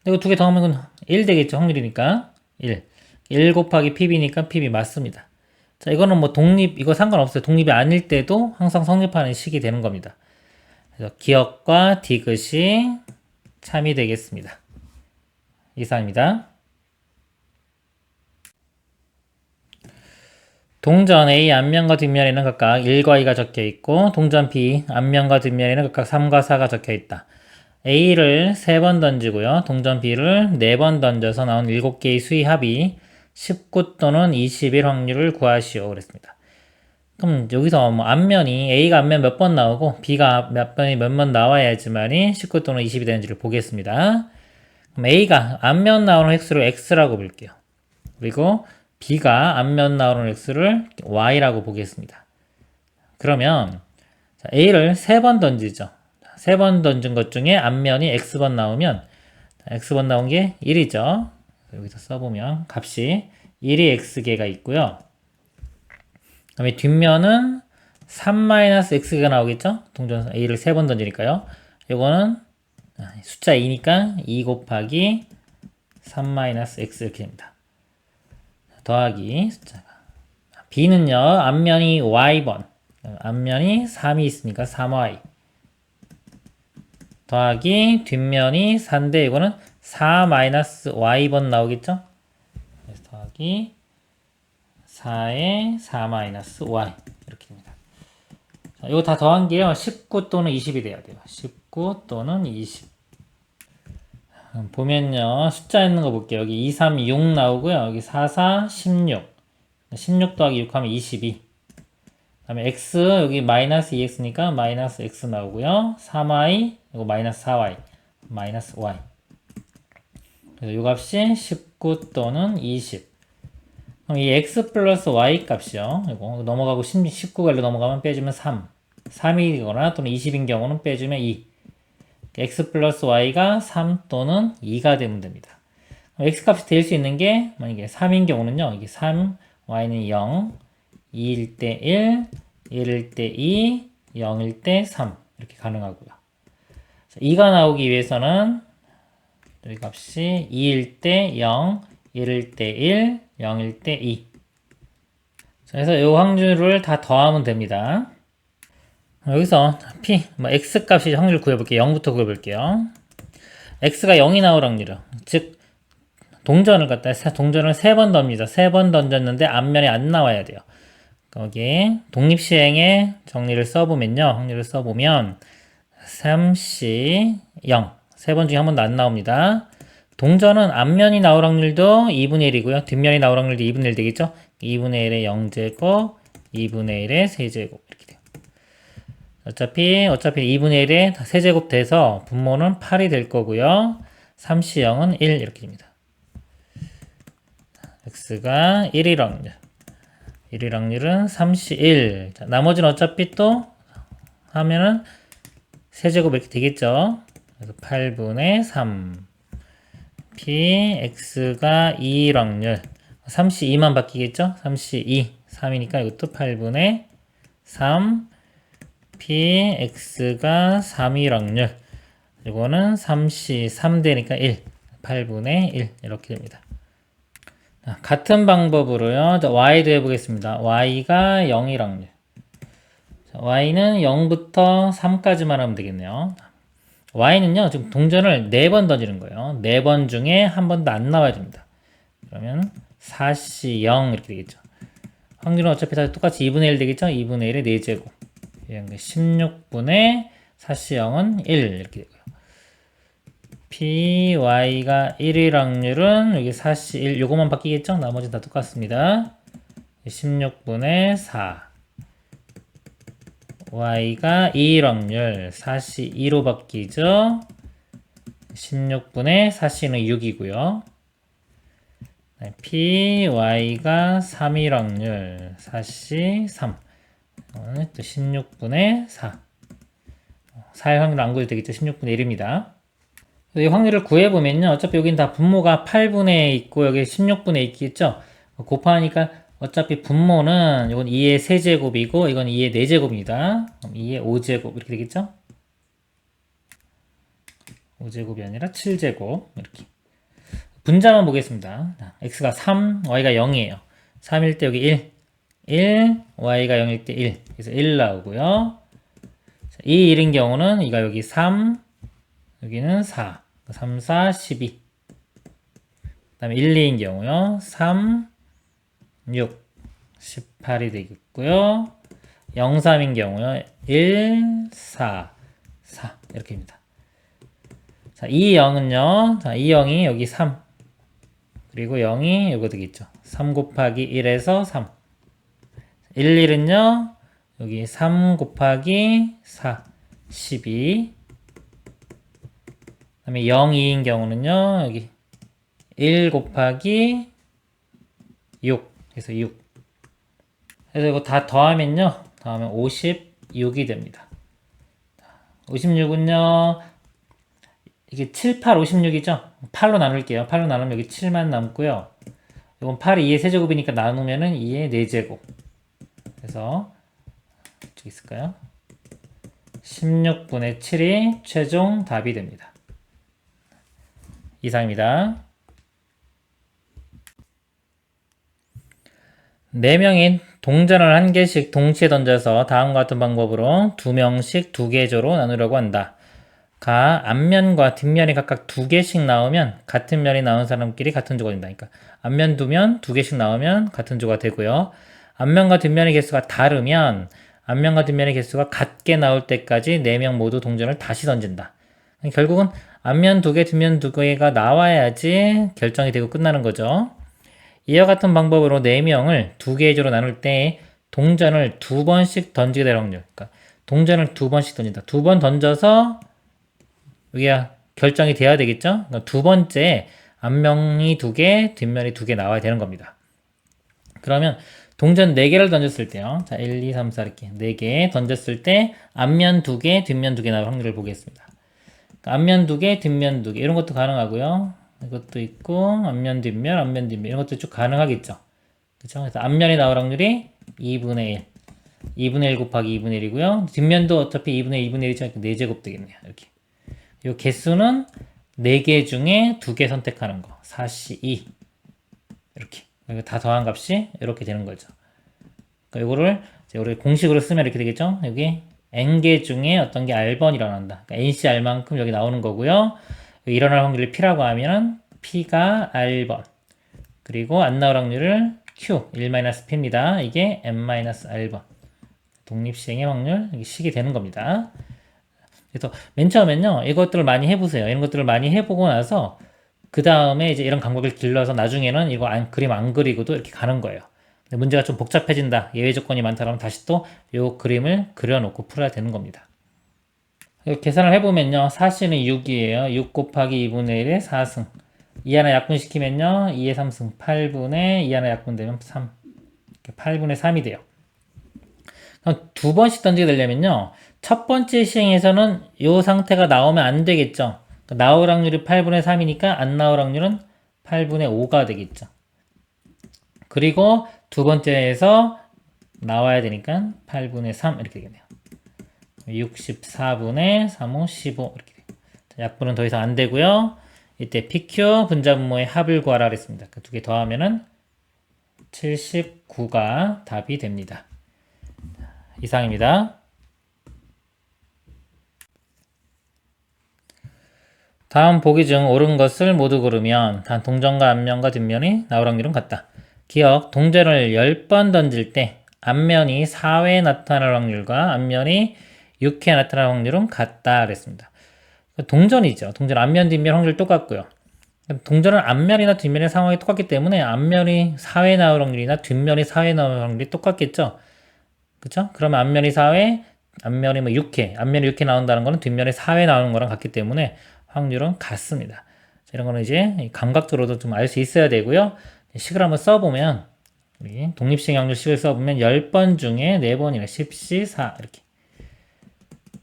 이거 두 개 더하면 1 되겠죠. 확률이니까 1 곱하기 PB니까 PB 맞습니다. 자, 이거는 뭐 독립 이거 상관없어요. 독립이 아닐 때도 항상 성립하는 식이 되는 겁니다. 그래서 기억과 디귿이 참이 되겠습니다. 이상입니다. 동전 A 앞면과 뒷면에는 각각 1과 2가 적혀 있고 동전 B 앞면과 뒷면에는 각각 3과 4가 적혀 있다. A를 3번 던지고요. 동전 B를 4번 던져서 나온 7개의 수의 합이 19 또는 21 확률을 구하시오. 그랬습니다. 그럼 여기서 뭐 앞면이 A가 앞면 몇 번 나오고 B가 앞면이 몇 번 나와야지만이 19 또는 20이 되는지를 보겠습니다. 그럼 A가 앞면 나오는 획수를 X라고 볼게요. 그리고 B가 앞면 나오는 x를 y라고 보겠습니다. 그러면 A를 3번 던지죠. 3번 던진 것 중에 앞면이 x번 나오면 x번 나온 게 1이죠. 여기서 써보면 값이 1이 x개가 있고요. 그 다음에 뒷면은 3-x개가 나오겠죠. 동전 A를 3번 던지니까요. 요거는 숫자 2니까 2 곱하기 3-x 이렇게 됩니다. 더하기 숫자가 B는요 앞면이 y번 앞면이 3이 있으니까 3y 더하기 뒷면이 4인데 이거는 4-y번 나오겠죠? 그래서 더하기 4에 4-y 이렇게 됩니다. 자, 이거 다 더한 게요. 19 또는 20이 돼야 돼요. 19 또는 20. 보면요. 숫자 있는 거 볼게요. 여기 2, 3, 6 나오고요. 여기 4, 4, 16. 16 더하기 6 하면 22. 그 다음에 x 여기 마이너스 2x니까 마이너스 x 나오고요. 3y 이거 마이너스 4y 마이너스 y. 그래서 이 값이 19 또는 20. 그럼 이 x 플러스 y 값이요. 이거 넘어가고 19가로 넘어가면 빼주면 3. 3이거나 또는 20인 경우는 빼주면 2. x 플러스 y가 3 또는 2가 되면 됩니다. x 값이 될 수 있는 게 만약에 3인 경우는요. 이게 3, y는 0, 2일 때 1, 1일 때 2, 0일 때 3 이렇게 가능하고요. 2가 나오기 위해서는 여기 값이 2일 때 0, 1일 때 1, 0일 때 2. 그래서 이 확률을 다 더하면 됩니다. 여기서 p, x 값이 확률 구해볼게요. 0부터 구해볼게요. x가 0이 나올 확률은 즉 동전을 3번 던집니다. 3번 던졌는데 앞면에 안 나와야 돼요. 거기에 독립시행의 정리를 써보면요. 확률을 써보면 3C 0 3번 중에 한 번도 안 나옵니다. 동전은 앞면이 나올 확률도 2분의 1이고요. 뒷면이 나올 확률도 2분의 1 되겠죠? 2분의 1의 0제곱 2분의 1의 세제곱 이렇게 돼요. 어차피 2분의 1의 세제곱 돼서 분모는 8이 될 거고요. 3C 0은 1 이렇게 됩니다. x가 1일 확률 1일 확률은 3C 1. 자, 나머지는 어차피 또 하면은 세제곱 이렇게 되겠죠. 그래서 8분의 3 p x가 2일 확률 3C 2만 바뀌겠죠. 3C 2 3이니까 이것도 8분의 3 p x가 3일 확률 이거는 3C 3 되니까 1 8분의 1 이렇게 됩니다. 같은 방법으로요. y도 해보겠습니다. y가 0일 확률. y는 0부터 3까지만 하면 되겠네요. y는요. 지금 동전을 4번 던지는 거예요. 4번 중에 한 번도 안 나와야 됩니다. 그러면 4C 0 이렇게 되겠죠. 확률은 어차피 다 똑같이 2분의 1 되겠죠. 2분의 1의 4제곱. 16분의 4C 0은 1 이렇게 되고요. py가 1일 확률은 여기 4C 1 요거만 바뀌겠죠? 나머지는 다 똑같습니다. 16분의 4 y가 2일 확률 4C 2로 바뀌죠? 16분의 4C는 6이고요. py가 3일 확률 4C 3 이거는 또 16분의 4 4일 확률 안 구해도 되겠죠? 16분의 1입니다. 이 확률을 구해보면요. 어차피 여긴 다 분모가 8분의 있고 여기 16분의 있겠죠. 곱하니까 어차피 분모는 이건 2의 세제곱이고 이건 2의 4제곱입니다. 그럼 2의 5제곱 이렇게 되겠죠. 5제곱이 아니라 7제곱 이렇게. 분자만 보겠습니다. x가 3, y가 0이에요. 3일 때 여기 1, y가 0일 때 1. 그래서 1 나오고요. 이 1인 경우는 이가 여기 3, 여기는 4. 3, 4, 12. 그 다음에 1, 2인 경우요. 3, 6, 18이 되겠고요. 0, 3인 경우요. 1, 4, 4. 이렇게입니다. 자, 이 0은요. 자, 이 0이 여기 3. 그리고 0이 요거 되겠죠. 3 곱하기 1에서 3. 1, 1은요. 여기 3 곱하기 4. 12. 그 다음에 0, 2인 경우는요, 여기 1 곱하기 6. 그래서 6. 그래서 이거 다 더하면요, 더하면 56이 됩니다. 56은요, 이게 7, 8, 56이죠? 8로 나눌게요. 8로 나누면 여기 7만 남고요. 이건 8이 2의 세제곱이니까 나누면은 2의 4제곱. 그래서, 어떻게 있을까요? 16분의 7이 최종 답이 됩니다. 이상입니다. 4명인 동전을 1개씩 동시에 던져서 다음과 같은 방법으로 2명씩 2개 조로 나누려고 한다. 앞면과 뒷면이 각각 2개씩 나오면 같은 면이 나온 사람끼리 같은 조가 된다. 그러니까 앞면, 두면 2개씩 나오면 같은 조가 되고요. 앞면과 뒷면의 개수가 다르면 앞면과 뒷면의 개수가 같게 나올 때까지 4명 모두 동전을 다시 던진다. 결국은 앞면 2개, 뒷면 2개가 나와야지 결정이 되고 끝나는 거죠. 이와 같은 방법으로 4명을 2개의 조로 나눌 때 동전을 2번씩 던지게 될 확률. 그러니까 동전을 2번씩 던진다. 2번 던져서 여기가 결정이 돼야 되겠죠? 그러니까 2번째 앞면이 2개, 뒷면이 2개 나와야 되는 겁니다. 그러면 동전 4개를 던졌을 때요. 자, 1, 2, 3, 4 이렇게 4개 던졌을 때 앞면 2개, 뒷면 2개 나올 확률을 보겠습니다. 그러니까 앞면 2개, 뒷면 2개 이런 것도 가능하고요. 이것도 있고 앞면, 뒷면 이런 것도 쭉 가능하겠죠. 그렇죠? 그래서 앞면이 나올 확률이 2분의 1. 2분의 1 곱하기 2분의 1이고요. 뒷면도 어차피 2분의 2분의 1이니까 4제곱 되겠네요. 이렇게. 이 개수는 4개 중에 2개 선택하는 거. 4C 2. 이렇게. 다 더한 값이 이렇게 되는 거죠. 그러니까 이거를 우리 공식으로 쓰면 이렇게 되겠죠. 여기 n개 중에 어떤 게 R번이 일어난다. 그러니까 NCR만큼 여기 나오는 거고요. 일어날 확률을 P라고 하면은 P가 R번. 그리고 안 나올 확률을 Q, 1-P입니다. 이게 n-R번. 독립시행의 확률, 이게 식이 되는 겁니다. 그래서 맨 처음엔요, 이것들을 많이 해보세요. 이런 것들을 많이 해보고 나서 그 다음에 이제 이런 감각을 길러서 나중에는 이거 그림 안 그리고도 이렇게 가는 거예요. 근데 문제가 좀 복잡해진다, 예외 조건이 많다 그러면 다시 또 이 그림을 그려놓고 풀어야 되는 겁니다. 계산을 해보면요, 4C는 6이에요. 6 곱하기 2분의 1의 4승. 2 하나 약분시키면요, 2의 3승. 8분의 2 하나 약분되면 3. 8분의 3이 돼요. 그럼 2번씩 던지게 되려면요, 첫 번째 시행에서는 이 상태가 나오면 안 되겠죠. 나올 확률이 8분의 3이니까 안 나올 확률은 8분의 5가 되겠죠. 그리고 두 번째에서 나와야 되니까 8분의 3 이렇게 되겠네요. 64분의 3, 5, 15 이렇게 돼요. 약분은 더 이상 안 되고요. 이때 PQ 분자분모의 합을 구하라 그랬습니다. 그 두 개 더하면은 79가 답이 됩니다. 이상입니다. 다음 보기 중 옳은 것을 모두 고르면 단 동전과 앞면과 뒷면이 나올 확률은 같다. 기억, 동전을 10번 던질 때 앞면이 4회 나타날 확률과 앞면이 6회 나타날 확률은 같다 그랬습니다. 동전이죠. 동전 앞면 뒷면 확률 똑같고요. 동전은 앞면이나 뒷면의 상황이 똑같기 때문에 앞면이 4회 나올 확률이나 뒷면이 4회 나올 확률이 똑같겠죠. 그쵸? 그러면 앞면이 4회, 앞면이 6회, 앞면이 6회 나온다는 거는 뒷면이 4회 나오는 거랑 같기 때문에 확률은 같습니다. 이런 거는 이제 감각적으로도 좀 알 수 있어야 되고요. 식을 한번 써보면, 우리 독립식 확률 식을 써보면 10번 중에 4번이나 10C 4 이렇게.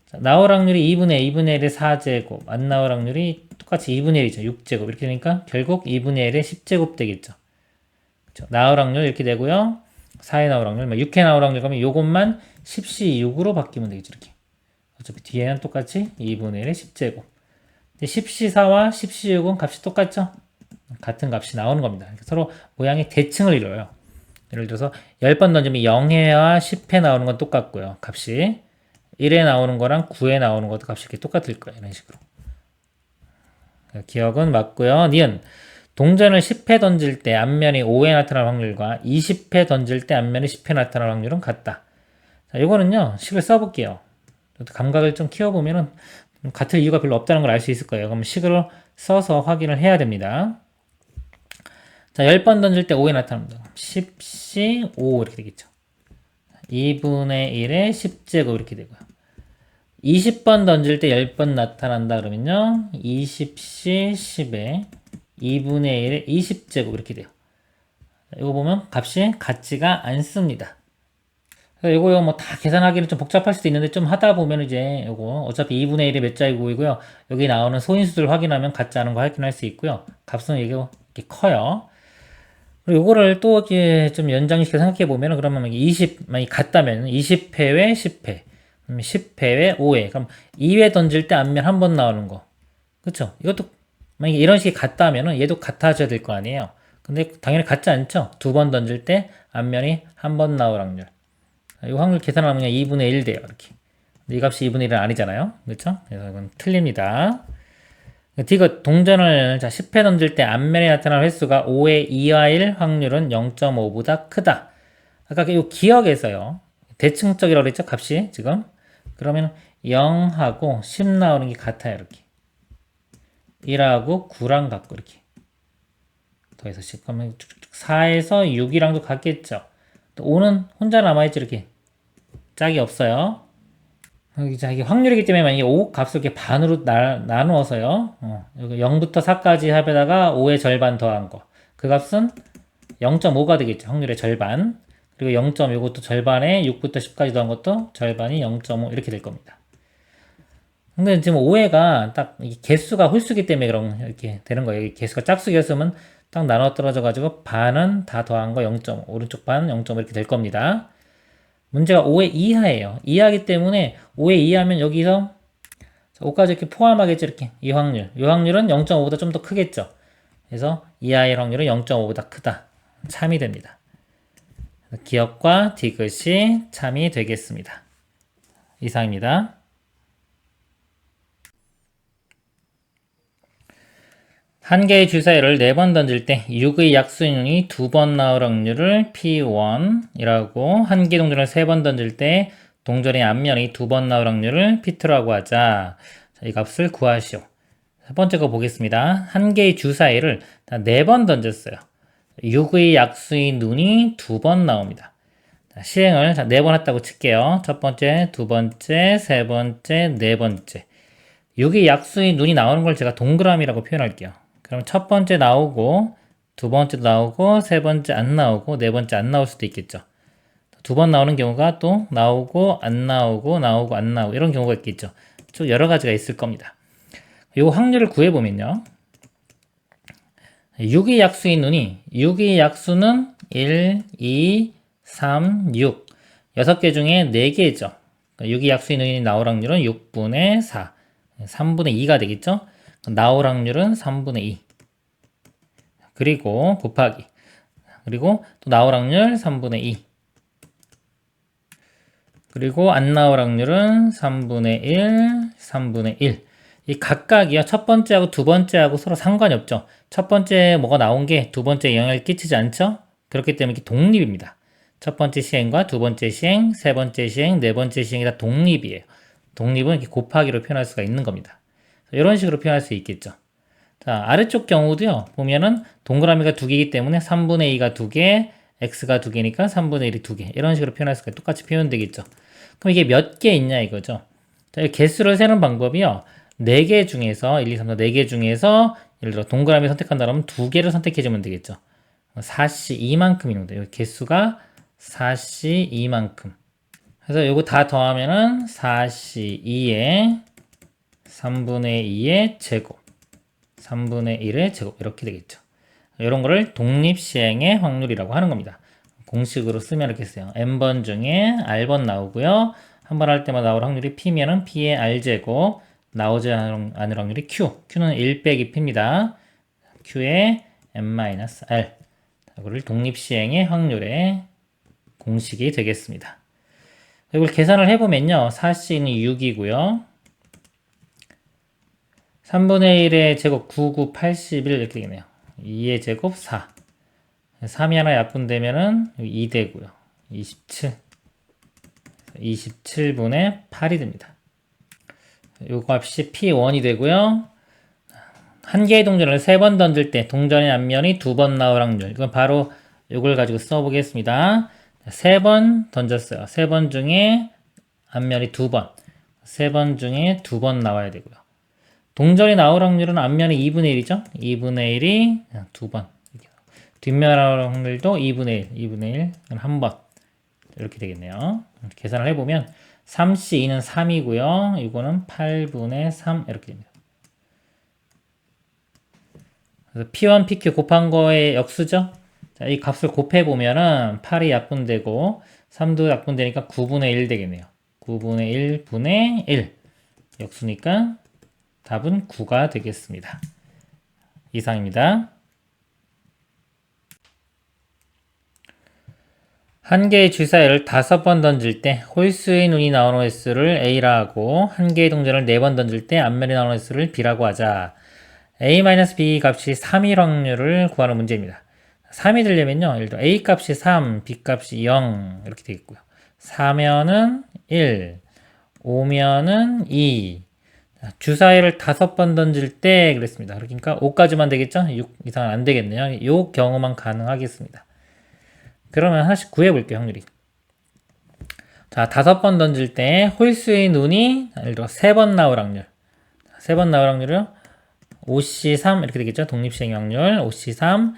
자, 나올 확률이 2분의 1의 4제곱, 안 나올 확률이 똑같이 2분의 1이죠. 6제곱. 이렇게 되니까 결국 2분의 1의 10제곱 되겠죠. 그렇죠? 나올 확률 이렇게 되고요. 4에 나올 확률, 6에 나올 확률 그러면 요것만 10C6으로 바뀌면 되겠죠. 이렇게. 어차피 뒤에는 똑같이 2분의 1의 10제곱. 10C4와 10C6은 값이 똑같죠? 같은 값이 나오는 겁니다. 서로 모양이 대칭을 이뤄요. 예를 들어서 10번 던지면 0회와 10회 나오는 건 똑같고요. 값이 1에 나오는 거랑 9에 나오는 것도 값이 이렇게 똑같을 거예요. 이런 식으로. 기억은 맞고요. 니은 동전을 10회 던질 때 앞면이 5회 나타날 확률과 20회 던질 때 앞면이 10회 나타날 확률은 같다. 자, 이거는요. 식을 써볼게요. 감각을 좀 키워보면은 같을 이유가 별로 없다는 걸 알 수 있을 거예요. 그럼 식을 써서 확인을 해야 됩니다. 자, 10번 던질 때 5에 나타납니다. 10C 5 이렇게 되겠죠. 2분의 1의 10제곱 이렇게 되고요. 20번 던질 때 10번 나타난다 그러면요. 20C 10에 2분의 1의 20제곱 이렇게 돼요. 이거 보면 값이 같지가 않습니다. 이거 뭐 다 계산하기는 좀 복잡할 수도 있는데 좀 하다 보면 이제 이거 어차피 2분의 1이 몇 자이고이고요. 여기 나오는 소인수들 확인하면 같지 않은 거 확인할 수 있고요. 값은 이게 이렇게 커요. 그리고 이거를 또 이렇게 좀 연장시켜 생각해 보면 그러면 20만이 같다면 20회에 10회, 10회에 5회. 그럼 2회 던질 때 앞면 한 번 나오는 거. 그렇죠? 이것도 만약에 이런 식이 같다면은 얘도 같아져야 될 거 아니에요. 근데 당연히 같지 않죠? 2번 던질 때 앞면이 한 번 나올 확률. 이 확률 계산하면 그냥 2분의 1 돼요. 이렇게. 이 값이 2분의 1은 아니잖아요. 그렇죠? 그래서 이건 틀립니다. D가 동전을 10회 던질 때 앞면에 나타나는 횟수가 5의 2와 1 확률은 0.5보다 크다. 아까 이 기억에서요. 대칭적이라고 그랬죠? 값이 지금. 그러면 0하고 10 나오는 게 같아요. 이렇게. 1하고 9랑 같고 이렇게. 더해서 10 하면 4에서 6이랑도 같겠죠. 또 5는 혼자 남아있죠. 이렇게. 짝이 없어요. 이게 확률이기 때문에 만약에 5 값을 이렇게 반으로 나누어서요. 여기 0부터 4까지 합에다가 5의 절반 더한 거. 그 값은 0.5가 되겠죠. 확률의 절반. 그리고 0.5 이것도 절반에 6부터 10까지 더한 것도 절반이 0.5 이렇게 될 겁니다. 근데 지금 5회가 딱 개수가 홀수기 때문에 그런 이렇게 되는 거예요. 개수가 짝수였으면 딱 나눠 떨어져 가지고 반은 다 더한 거 0.5, 오른쪽 반 0.5 이렇게 될 겁니다. 문제가 5의 이하예요. 이하기 때문에 5의 이하면 여기서 5까지 이렇게 포함하겠죠. 이렇게 이 확률. 이 확률은 0.5보다 좀 더 크겠죠. 그래서 이하의 확률은 0.5보다 크다. 참이 됩니다. 기억과 디귿이 참이 되겠습니다. 이상입니다. 한 개의 주사위를 4번 던질 때 6의 약수인이 2번 나올 확률을 P1이라고, 한 개 동전을 3번 던질 때 동전의 앞면이 2번 나올 확률을 P2라고 하자. 자, 이 값을 구하시오. 첫 번째 거 보겠습니다. 한 개의 주사위를 4번 던졌어요. 6의 약수인 눈이 2번 나옵니다. 자, 시행을 4번 했다고 칠게요. 첫 번째, 두 번째, 세 번째, 네 번째. 6의 약수인 눈이 나오는 걸 제가 동그라미라고 표현할게요. 그럼 첫 번째 나오고, 두 번째도 나오고, 세 번째 안 나오고, 네 번째 안 나올 수도 있겠죠. 두 번 나오는 경우가 또 나오고, 안 나오고, 나오고, 안 나오고, 이런 경우가 있겠죠. 쭉 여러 가지가 있을 겁니다. 이 확률을 구해보면요. 6의 약수인 눈이, 6의 약수는 1, 2, 3, 6. 6개 중에 4개죠. 6의 약수인 눈이 나올 확률은 6분의 4. 3분의 2가 되겠죠? 나올 확률은 3분의 2. 그리고 곱하기. 그리고 또 나올 확률 3분의 2. 그리고 안 나올 확률은 3분의 1, 3분의 1. 이 각각이요. 첫 번째하고 두 번째하고 서로 상관이 없죠. 첫 번째 뭐가 나온 게 두 번째에 영향을 끼치지 않죠? 그렇기 때문에 이게 독립입니다. 첫 번째 시행과 두 번째 시행, 세 번째 시행, 네 번째 시행이 다 독립이에요. 독립은 이렇게 곱하기로 표현할 수가 있는 겁니다. 이런 식으로 표현할 수 있겠죠. 자, 아래쪽 경우도요. 보면은 동그라미가 2개이기 때문에 3분의 2가 2개, x가 2개니까 3분의 1이 2개. 이런 식으로 표현할 수가 똑같이 표현되겠죠. 그럼 이게 몇 개 있냐 이거죠. 자, 개수를 세는 방법이요. 4개 중에서 1, 2, 3, 4, 4개 중에서 예를 들어 동그라미 선택한다면 2개를 선택해 주면 되겠죠. 4씨 2만큼입니다. 여기 개수가 4씨 2만큼. 그래서 이거 다 더하면은 4씨 2에 3분의 2의 제곱, 3분의 1의 제곱 이렇게 되겠죠. 이런 거를 독립시행의 확률이라고 하는 겁니다. 공식으로 쓰면 이렇게 써요. n번 중에 r번 나오고요. 한 번 할 때마다 나올 확률이 p면은 p의 r제곱, 나오지 않을 확률이 q, q는 1 빼기 p입니다. q의 n-r. 이거를 독립시행의 확률의 공식이 되겠습니다. 이걸 계산을 해보면요. 4c는 6이고요. 3분의 1의 제곱 9, 9, 81 이렇게 되겠네요. 2의 제곱 4. 3이 하나 약분되면은 2 되고요. 27. 27분의 8이 됩니다. 요 값이 P1이 되고요. 한 개의 동전을 3번 던질 때 동전의 앞면이 2번 나올 확률. 이건 바로 이걸 가지고 써보겠습니다. 3번 던졌어요. 3번 중에 앞면이 2번. 3번 중에 2번 나와야 되고요. 동전이 나올 확률은 앞면이 2분의 1이죠? 2분의 1이 2번. 뒷면 나올 확률도 2분의 1, 2분의 1, 한 번. 이렇게 되겠네요. 계산을 해보면 3C2는 3이고요. 이거는 8분의 3 이렇게 됩니다. 그래서 P1, PQ 곱한 거의 역수죠? 자, 이 값을 곱해보면은 8이 약분되고 3도 약분되니까 9분의 1 되겠네요. 9분의 1 분의 1. 역수니까 답은 9가 되겠습니다. 이상입니다. 한 개의 주사위를 5번 던질 때 홀수의 눈이 나오는 횟수를 A라 하고 한 개의 동전을 4번 던질 때 앞면이 나오는 횟수를 B라고 하자. A-B 값이 3일 확률을 구하는 문제입니다. 3이 되려면요. 예를 들어 A 값이 3, B 값이 0 이렇게 되겠고요. 4면은 1, 5면은 2. 주사위를 5번 던질 때 그랬습니다. 그러니까 5까지만 되겠죠? 6 이상은 안 되겠네요. 이 경우만 가능하겠습니다. 그러면 하나씩 구해볼게요, 확률이. 자, 5번 던질 때 홀수의 눈이 예를 들어 3번 나올 확률. 3번 나올 확률은 5C3 이렇게 되겠죠? 독립시행의 확률 5C3.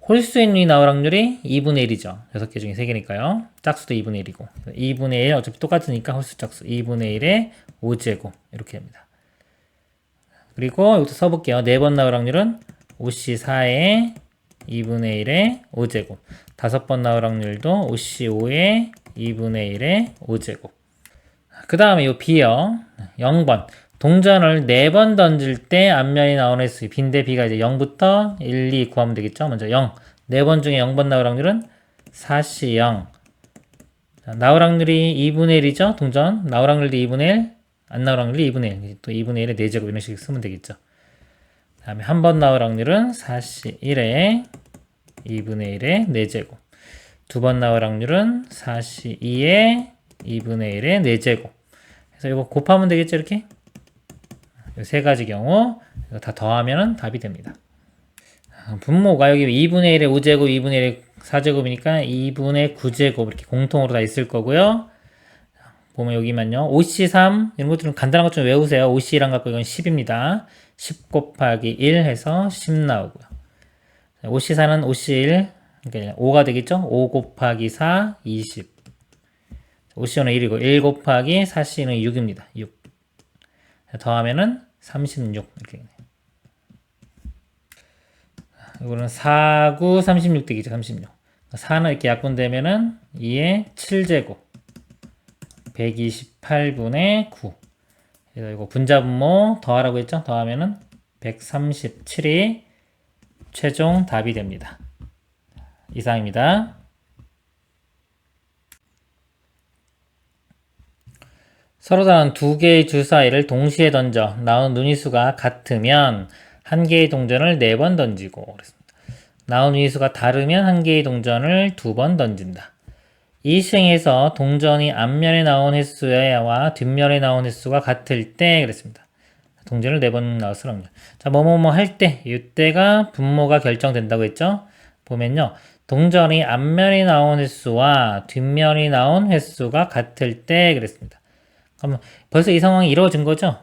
홀수의 눈이 나올 확률이 2분의 1이죠. 6개 중에 3개니까요. 짝수도 2분의 1이고 2분의 1 어차피 똑같으니까 홀수 짝수 2분의 1에 5제곱 이렇게 됩니다. 그리고 이것도 써볼게요. 4번 나올 확률은 5C4에 2분의 1에 5제곱 5번 나올 확률도 5C5에 2분의 1에 5제곱 그 다음에 이 B요. 0번 동전을 4번 던질 때 앞면이 나오는 횟수 B인데 B가 이제 0부터 1, 2 구하면 되겠죠. 먼저 0 4번 중에 0번 나올 확률은 4C0 나올 확률이 2분의 1이죠. 동전 나올 확률도 2분의 1 안 나올 확률이 2분의 1 또 2분의 1에 4제곱 이런 식으로 쓰면 되겠죠. 그 다음에 한 번 나올 확률은 4C1에 2분의 1에 4제곱 두 번 나올 확률은 4C2에 2분의 1에 4제곱 그래서 이거 곱하면 되겠죠. 이렇게 세 가지 경우 이거 다 더하면 답이 됩니다. 분모가 여기 2분의 1에 5제곱 2분의 1에 4제곱이니까 2분의 9제곱 이렇게 공통으로 다 있을 거고요. 보면 여기만요. 5C3 이런 것들은 간단한 것 좀 외우세요. 5C랑 갖고 이건 10입니다. 10 곱하기 1 해서 10 나오고요. 5C4는 5C1 그러니까 5가 되겠죠. 5 곱하기 4 20 5C는 1이고 1 곱하기 4C는 6입니다. 6 더하면은 36 이렇게 되네요. 이거는 4, 9, 36 되겠죠. 36 4는 이렇게 약분되면은 2의 7제곱 128분의 9 그래서 이거 분자분모 더하라고 했죠. 더하면은 137이 최종 답이 됩니다. 이상입니다. 서로 다른 두 개의 주사위를 동시에 던져 나온 눈이수가 같으면 한 개의 동전을 4번 던지고 그랬습니다. 나온 눈이수가 다르면 한 개의 동전을 2번 던진다. 이 시행에서 동전이 앞면에 나온 횟수와 뒷면에 나온 횟수가 같을 때 그랬습니다. 동전을 4번 나왔을 확률. 자, 뭐뭐뭐 할 때, 이때가 분모가 결정된다고 했죠? 보면요. 동전이 앞면에 나온 횟수와 뒷면이 나온 횟수가 같을 때 그랬습니다. 그럼 벌써 이 상황이 이루어진 거죠?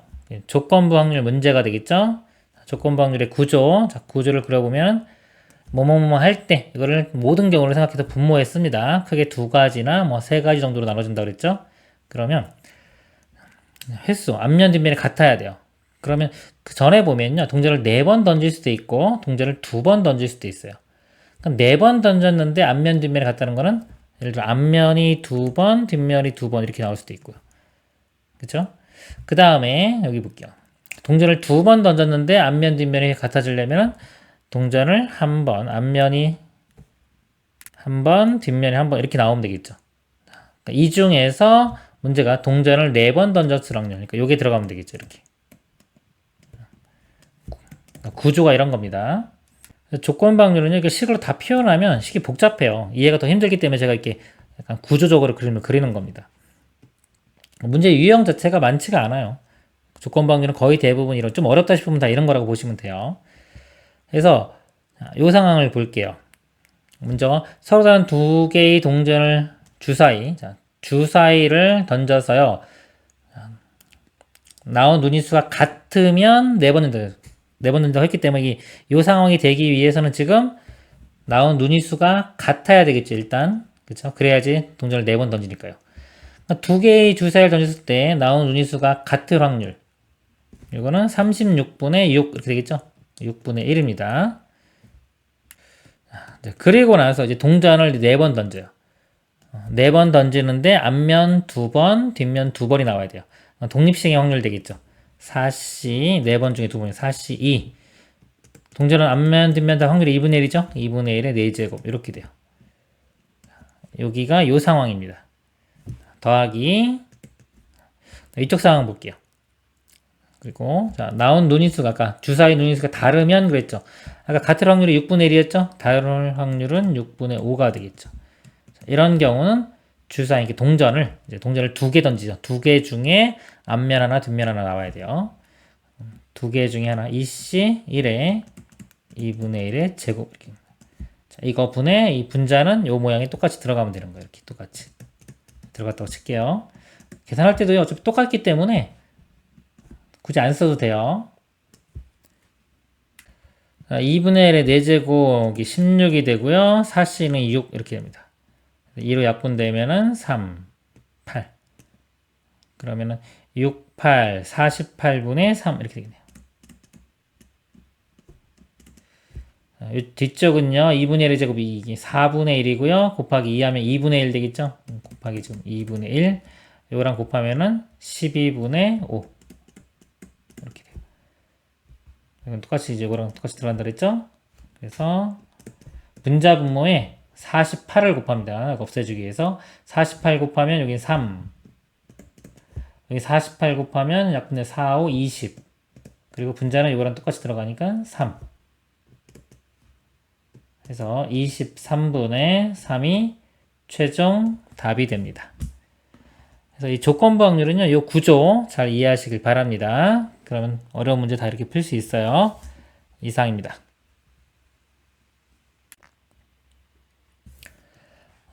조건부 확률 문제가 되겠죠? 조건부 확률의 구조. 자, 구조를 그려보면 뭐뭐뭐 할 때 이거를 모든 경우를 생각해서 분모했습니다. 크게 2가지나 뭐 3가지 정도로 나눠준다고 그랬죠? 그러면 횟수 앞면 뒷면이 같아야 돼요. 그러면 그 전에 보면요. 동전을 4번 던질 수도 있고 동전을 2번 던질 수도 있어요. 그럼 4번 던졌는데 앞면 뒷면이 같다는 거는 예를 들어 앞면이 2번 뒷면이 2번 이렇게 나올 수도 있고요. 그쵸? 그 다음에 여기 볼게요. 동전을 2번 던졌는데 앞면 뒷면이 같아지려면 동전을 한 번, 앞면이 한 번, 뒷면이 한 번 이렇게 나오면 되겠죠. 그러니까 이 중에서 문제가 동전을 4번 던졌을 확률. 그러니까 요게 들어가면 되겠죠. 이렇게. 구조가 이런 겁니다. 조건부 확률은요, 이렇게 식으로 다 표현하면 식이 복잡해요. 이해가 더 힘들기 때문에 제가 이렇게 약간 구조적으로 그림을 그리는 겁니다. 문제 유형 자체가 많지가 않아요. 조건부 확률은 거의 대부분 이런, 좀 어렵다 싶으면 다 이런 거라고 보시면 돼요. 그래서 이 상황을 볼게요. 먼저 서로 다른 두 개의 동전을 주사위를 던져서요. 나온 눈인수가 같으면 4번 던져 했기 때문에 이 상황이 되기 위해서는 지금 나온 눈인수가 같아야 되겠죠. 일단 그렇죠. 그래야지 동전을 4번 던지니까요. 그러니까 두 개의 주사위를 던졌을 때 나온 눈인수가 같을 확률. 이거는 36분의 6 이렇게 되겠죠. 6분의 1입니다. 그리고 나서 이제 동전을 4번 던져요. 4번 던지는데 앞면 2번, 뒷면 2번이 나와야 돼요. 독립시행의 확률 되겠죠. 4C, 4번 중에 2번이 4C2. 동전은 앞면, 뒷면 다 확률이 2분의 1이죠. 2분의 1에 4제곱 이렇게 돼요. 여기가 요 상황입니다. 더하기 이쪽 상황 볼게요. 그리고 자, 나온 논인수가 아까 주사위 논인수가 다르면 그랬죠. 아까 같을 확률이 6분의 1이었죠. 다를 확률은 6분의 5가 되겠죠. 자, 이런 경우는 주사위 이렇게 동전을 두 개 던지죠. 두 개 중에 앞면 하나, 뒷면 하나 나와야 돼요. 두 개 중에 하나, 이씨 1에 2분의 1의 제곱 이렇게. 자, 이거 분의 이 분자는 요 모양이 똑같이 들어가면 되는 거예요. 이렇게 똑같이 들어갔다고 칠게요. 계산할 때도 어차피 똑같기 때문에 굳이 안 써도 돼요. 2분의 1의 4제곱이 16이 되고요. 4c는 6 이렇게 됩니다. 2로 약분되면은 3, 8. 그러면은 6, 8, 48분의 3 이렇게 되겠네요. 뒤쪽은요. 2분의 1의 제곱이 4분의 1이고요. 곱하기 2 하면 2분의 1 되겠죠? 곱하기 지금 2분의 1. 이거랑 곱하면은 12분의 5. 이렇게 돼요. 이건 똑같이 이제 이거랑 똑같이 들어간다 그랬죠? 그래서 분자 분모에 48을 곱합니다. 없애주기 위해서 48 곱하면 여기 3. 여기 48 곱하면 약분의 4, 5, 20. 그리고 분자는 이거랑 똑같이 들어가니까 3. 그래서 23분의 3이 최종 답이 됩니다. 그래서 이 조건부 확률은요, 이 구조 잘 이해하시길 바랍니다. 그러면 어려운 문제 다 이렇게 풀 수 있어요. 이상입니다.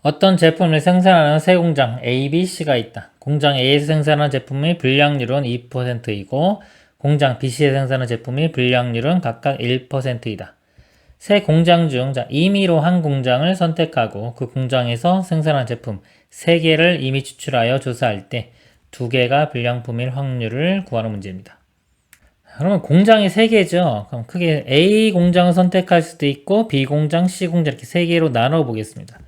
어떤 제품을 생산하는 세 공장 A, B, C가 있다. 공장 A에서 생산하는 제품의 불량률은 2%이고 공장 B, C에서 생산하는 제품의 불량률은 각각 1%이다. 세 공장 중 임의로 한 공장을 선택하고 그 공장에서 생산한 제품 3개를 임의 추출하여 조사할 때 2개가 불량품일 확률을 구하는 문제입니다. 그러면 공장이 3개죠. 그럼 크게 A 공장을 선택할 수도 있고 B 공장, C 공장 이렇게 3개로 나눠 보겠습니다.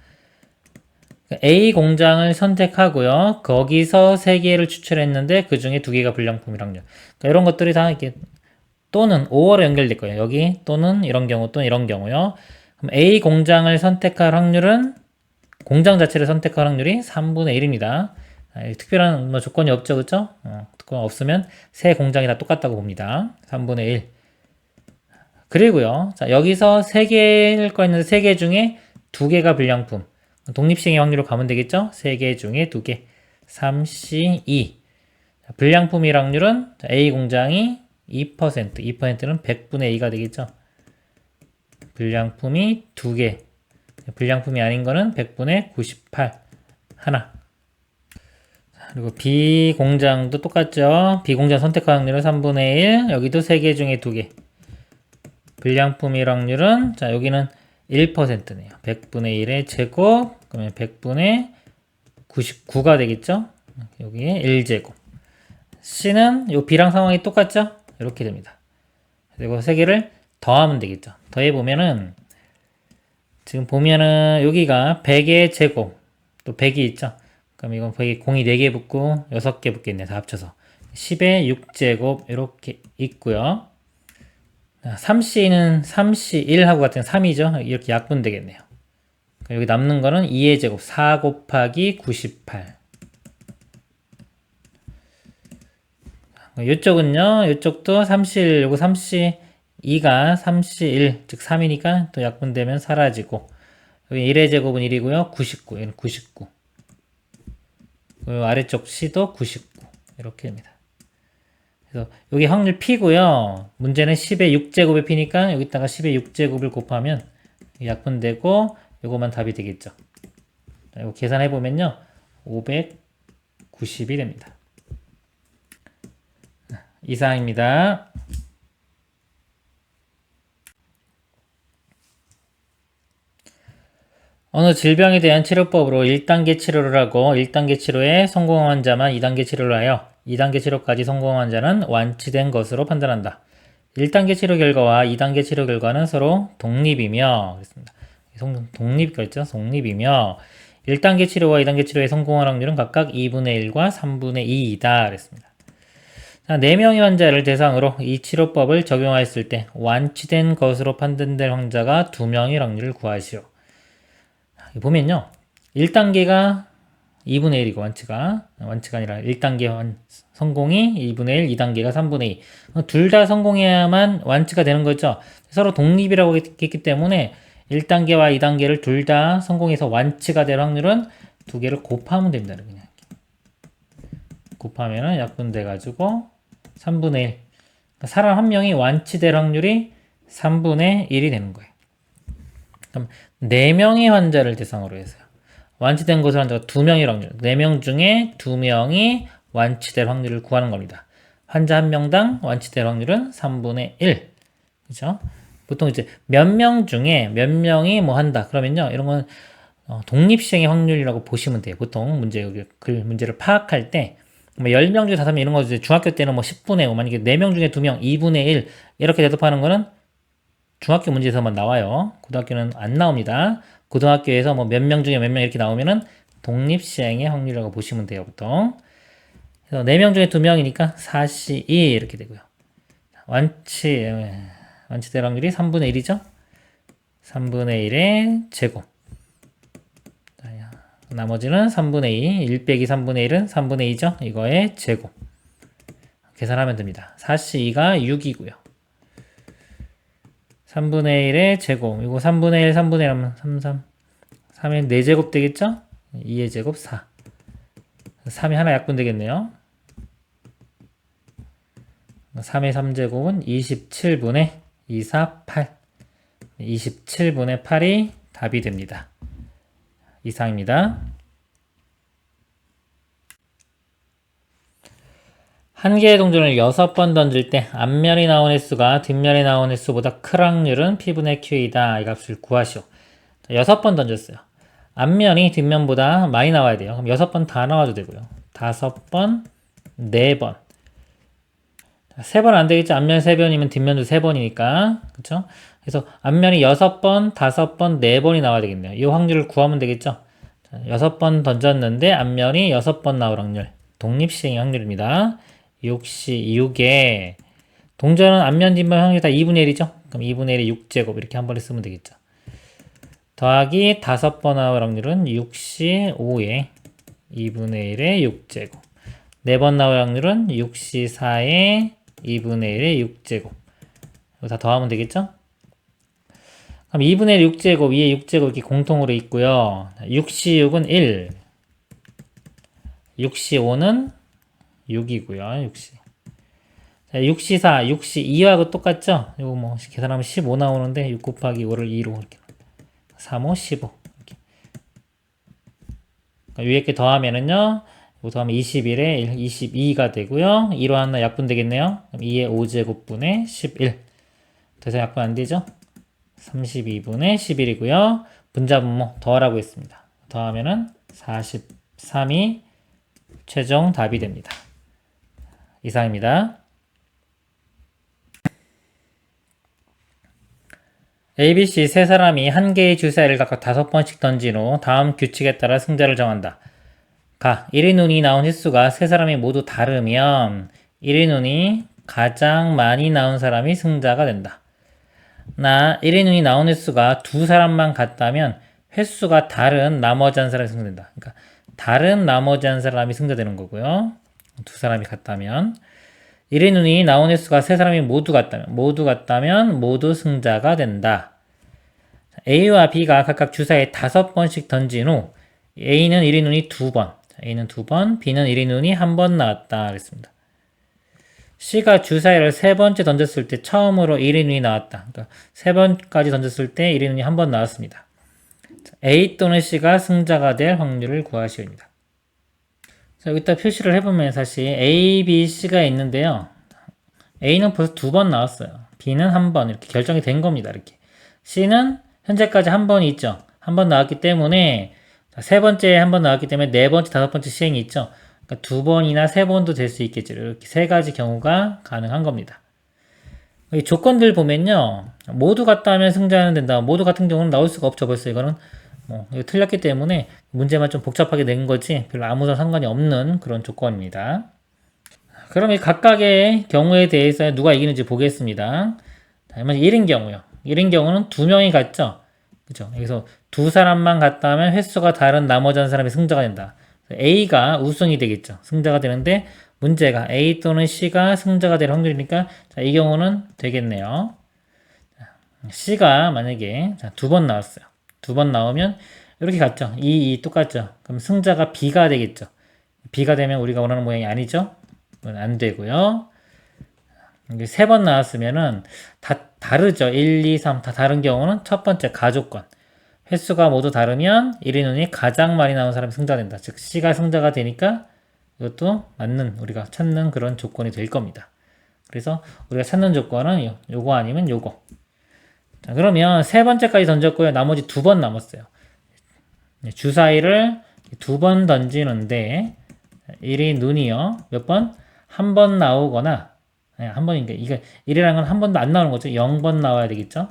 A 공장을 선택하고요. 거기서 3개를 추출했는데 그 중에 2개가 불량품일 확률. 그러니까 이런 것들이 다 이렇게 또는 5월에 연결될 거예요. 여기 또는 이런 경우 또는 이런 경우요. 그럼 A 공장을 선택할 확률은 공장 자체를 선택할 확률이 3분의 1입니다. 특별한 조건이 없죠. 그렇죠? 조건 없으면 세 공장이 다 똑같다고 봅니다. 3분의 1. 그리고요. 자, 여기서 3개일 거 있는데 3개 중에 2개가 불량품. 독립시행의 확률로 가면 되겠죠? 3개 중에 2개. 3C, 2. 불량품일 확률은 A 공장이 2%, 2%는 100분의 2가 되겠죠. 불량품이 2개. 불량품이 아닌 거는 100분의 98. 하나. 그리고 B 공장도 똑같죠. B 공장 선택할 확률은 3분의 1. 여기도 3개 중에 2개. 불량품일 확률은, 자, 여기는 1%네요. 100분의 1의 제곱, 그러면 100분의 99가 되겠죠. 여기에 1제곱. C는 요 B랑 상황이 똑같죠? 이렇게 됩니다. 그리고 3개를 더하면 되겠죠. 더해보면은, 지금 보면은 여기가 100의 제곱, 또 100이 있죠. 그럼 이건 100이 공이 4개 붙고 6개 붙겠네. 다 합쳐서. 10의 6제곱, 이렇게 있고요. 3C는 3C 1하고 같은 3이죠. 이렇게 약분 되겠네요. 여기 남는 거는 2의 제곱, 4 곱하기 98. 이쪽은요, 이쪽도 3C1, 요거 3C2가 3C1, 즉 3이니까 또 약분되면 사라지고, 여기 1의 제곱은 1이고요, 99, 얘는 99. 그리고 아래쪽 C도 99. 이렇게 됩니다. 그래서 여기 확률 P고요. 문제는 10의 6제곱의 P니까 여기다가 10의 6제곱을 곱하면 약분되고, 요거만 답이 되겠죠. 자, 이거 계산해보면요, 590이 됩니다. 이상입니다. 어느 질병에 대한 치료법으로 1단계 치료를 하고 1단계 치료에 성공한 환자만 2단계 치료를 하여 2단계 치료까지 성공한 환자는 완치된 것으로 판단한다. 1단계 치료 결과와 2단계 치료 결과는 서로 독립이며, 그렇습니다. 독립이죠. 독립이며 1단계 치료와 2단계 치료에 성공할 확률은 각각 2분의 1과 3분의 2이다. 그랬습니다. 4명의 환자를 대상으로 이 치료법을 적용하였을 때 완치된 것으로 판단될 환자가 2명의 확률을 구하시오. 보면요. 1단계가 2분의 1이고 완치가 아니라 1단계 성공이 2분의 1, 2단계가 3분의 2. 둘 다 성공해야만 완치가 되는 거죠. 서로 독립이라고 했기 때문에 1단계와 2단계를 둘 다 성공해서 완치가 될 확률은 두 개를 곱하면 됩니다. 그냥 곱하면은 약분돼가지고 3분의 1. 그러니까 사람 한 명이 완치될 확률이 3분의 1이 되는 거예요. 그럼 4명의 환자를 대상으로 해서요. 완치된 것을 환자가 2명일 확률. 4명 중에 2명이 완치될 확률을 구하는 겁니다. 환자 1명당 완치될 확률은 3분의 1. 그죠? 보통 이제 몇 명 중에 몇 명이 뭐 한다. 그러면요. 이런 건 독립시행의 확률이라고 보시면 돼요. 보통 문제를 파악할 때 뭐 10명 중에 5명 이런 거 이제 중학교 때는 뭐 10분의 5, 만약에 4명 중에 2명 2분의 1 이렇게 대답하는 거는 중학교 문제에서만 나와요. 고등학교는 안 나옵니다. 고등학교에서 뭐 몇 명 중에 몇 명 이렇게 나오면은 독립시행의 확률이라고 보시면 돼요, 보통. 그래서 4명 중에 2명이니까 4시 2 이렇게 되고요. 완치될 확률이 3분의 1이죠? 3분의 1의 제곱. 나머지는 3분의 2, 1 빼기 3분의 1은 3분의 2죠? 이거의 제곱. 계산하면 됩니다. 4시 2가 6이고요. 3분의 1의 제곱. 이거 3분의 1, 3분의 1 하면 3의 4제곱 되겠죠? 2의 제곱 4. 3이 하나 약분 되겠네요. 3의 3제곱은 27분의 2, 4, 8. 27분의 8이 답이 됩니다. 이상입니다. 한 개의 동전을 6번 던질 때 앞면이 나온 횟수가 뒷면이 나온 횟수보다 큰 확률은 P분의 Q이다. 이 값을 구하시오. 6번 던졌어요. 앞면이 뒷면보다 많이 나와야 돼요. 그럼 6번 다 나와도 되고요. 5번, 4번. 3번 안 되겠죠? 앞면 3번이면 뒷면도 3번이니까. 그쵸? 그래서 앞면이 6번, 5번, 4번이 나와야 되겠네요. 이 확률을 구하면 되겠죠? 6번 던졌는데 앞면이 6번 나올 확률. 독립시행의 확률입니다. 6에 동전은 앞면 뒷면 확률이 다 2분의 1이죠? 그럼 2분의 1이 6제곱 이렇게 한 번에 쓰면 되겠죠. 더하기 5번 나올 확률은 6시 5에 2분의 1의 6제곱. 4번 나올 확률은 6시 4에 2분의 1의 6제곱. 이거 다 더하면 되겠죠? 그럼 2분의 1 6제곱, 2의 6제곱 이렇게 공통으로 있고요. 6시 6은 1. 6시 5는 6이고요. 6시. 자, 6시 4, 6시 2하고 똑같죠? 이거 뭐 계산하면 15 나오는데 6 곱하기 5를 2로 이렇게 3, 5, 15 이렇게. 그러니까 위에 게 더하면은요. 이거 더하면 21에 1, 22가 되고요. 2로 하나 약분 되겠네요. 그럼 2의 5제곱분의 11. 더 이상 약분 안 되죠? 32분의 11이고요. 분자분모 더하라고 했습니다. 더하면은 43이 최종 답이 됩니다. 이상입니다. ABC 세 사람이 한 개의 주사위를 각각 5번씩 던진 후 다음 규칙에 따라 승자를 정한다. 1의 눈이 나온 횟수가 세 사람이 모두 다르면 1의 눈이 가장 많이 나온 사람이 승자가 된다. 1의 눈이 나온 횟수가 두 사람만 같다면 횟수가 다른 나머지 한 사람이 승자된다. 그러니까 다른 나머지 한 사람이 승자되는 거고요. 두 사람이 같다면 1의 눈이 나온 횟수가 세 사람이 모두 같다면 모두 승자가 된다. A와 B가 각각 주사위에 5번씩 던진 후 A는 1의 눈이 2번, A는 2번, B는 1의 눈이 1번 나왔다 그랬습니다. C가 주사위를 3번째 던졌을 때 처음으로 1의 눈이 나왔다. 그러니까 3번까지 던졌을 때 1의 눈이 1번 나왔습니다. A 또는 C가 승자가 될 확률을 구하시옵니다. 자, 여기다 표시를 해보면 사실 A, B, C가 있는데요. A는 벌써 2번 나왔어요. B는 1번 이렇게 결정이 된 겁니다. 이렇게. C는 현재까지 1번이 있죠. 1번 나왔기 때문에 세 번째 1번 나왔기 때문에 네 번째, 5번째 시행이 있죠. 그러니까 2번이나 3번도 될 수 있겠죠. 이렇게 세 가지 경우가 가능한 겁니다. 이 조건들 보면요. 모두 같다 하면 승자는 된다. 모두 같은 경우는 나올 수가 없죠. 벌써 이거는 이거 틀렸기 때문에 문제만 좀 복잡하게 낸 거지 별로 아무런 상관이 없는 그런 조건입니다. 그럼 이 각각의 경우에 대해서 누가 이기는지 보겠습니다. 1인 경우요. 1인 경우는 2명이 같죠. 그죠? 여기서 두 사람만 갔다 하면 횟수가 다른 나머지 한 사람이 승자가 된다. A가 우승이 되겠죠. 승자가 되는데 문제가 A 또는 C가 승자가 될 확률이니까 자, 이 경우는 되겠네요. C가 만약에 두 번 나왔어요. 두 번 나오면 이렇게 갔죠. 2 똑같죠. 그럼 승자가 B가 되겠죠. B가 되면 우리가 원하는 모양이 아니죠. 그건 안 되고요. 세 번 나왔으면은 다 다르죠. 1, 2, 3 다 다른 경우는 첫 번째 가족권. 횟수가 모두 다르면 1인 운이 가장 많이 나온 사람이 승자가 된다. 즉 C가 승자가 되니까 이것도 맞는 우리가 찾는 그런 조건이 될 겁니다. 그래서 우리가 찾는 조건은 요거 아니면 요거. 자, 그러면 세 번째까지 던졌고요. 나머지 두 번 남았어요. 주사위를 두 번 던지는데 1인 눈이요. 몇 번? 한 번 나오거나 한 번인가 이게 1이라는 건 한 번도 안 나오는 거죠. 0번 나와야 되겠죠.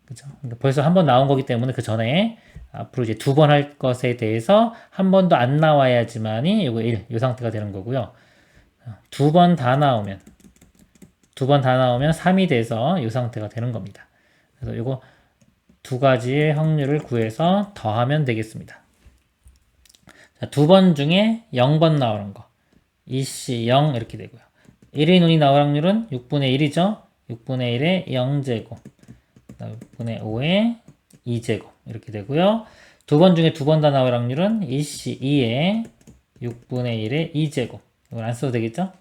그죠? 그러니까 벌써 한 번 나온 거기 때문에 그 전에 앞으로 이제 두 번 할 것에 대해서 한 번도 안 나와야지만이 요거 1, 요 상태가 되는 거고요. 두 번 다 나오면 3이 돼서 요 상태가 되는 겁니다. 그래서 요거 두 가지의 확률을 구해서 더하면 되겠습니다. 두 번 중에 0번 나오는 거. 이씨 0 이렇게 되고요. 1인 운이 나올 확률은 6분의 1이죠. 6분의 1의 0제곱. 6분의 5의 2제곱. 이렇게 되고요. 두 번 중에 두 번 다 나올 확률은 이씨 2의 6분의 1의 2제곱. 이걸 안 써도 되겠죠?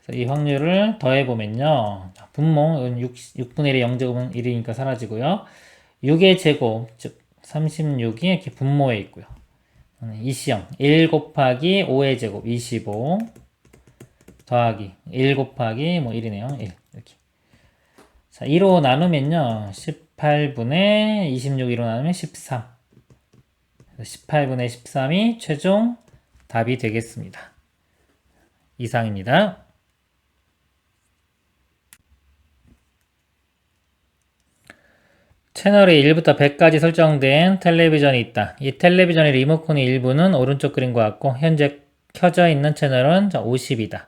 그래서 이 확률을 더해보면요. 분모, 6분의 1의 0제곱은 1이니까 사라지고요. 6의 제곱, 즉 36이 이렇게 분모에 있고요. 이시형 1 곱하기 5의 제곱 25 더하기 1 곱하기 뭐 1이네요. 1 이렇게. 자, 2로 나누면요. 18분의 26 2로 나누면 13. 18분의 13이 최종 답이 되겠습니다. 이상입니다. 채널이 1부터 100까지 설정된 텔레비전이 있다. 이 텔레비전의 리모컨의 일부는 오른쪽 그림과 같고 현재 켜져 있는 채널은 50이다.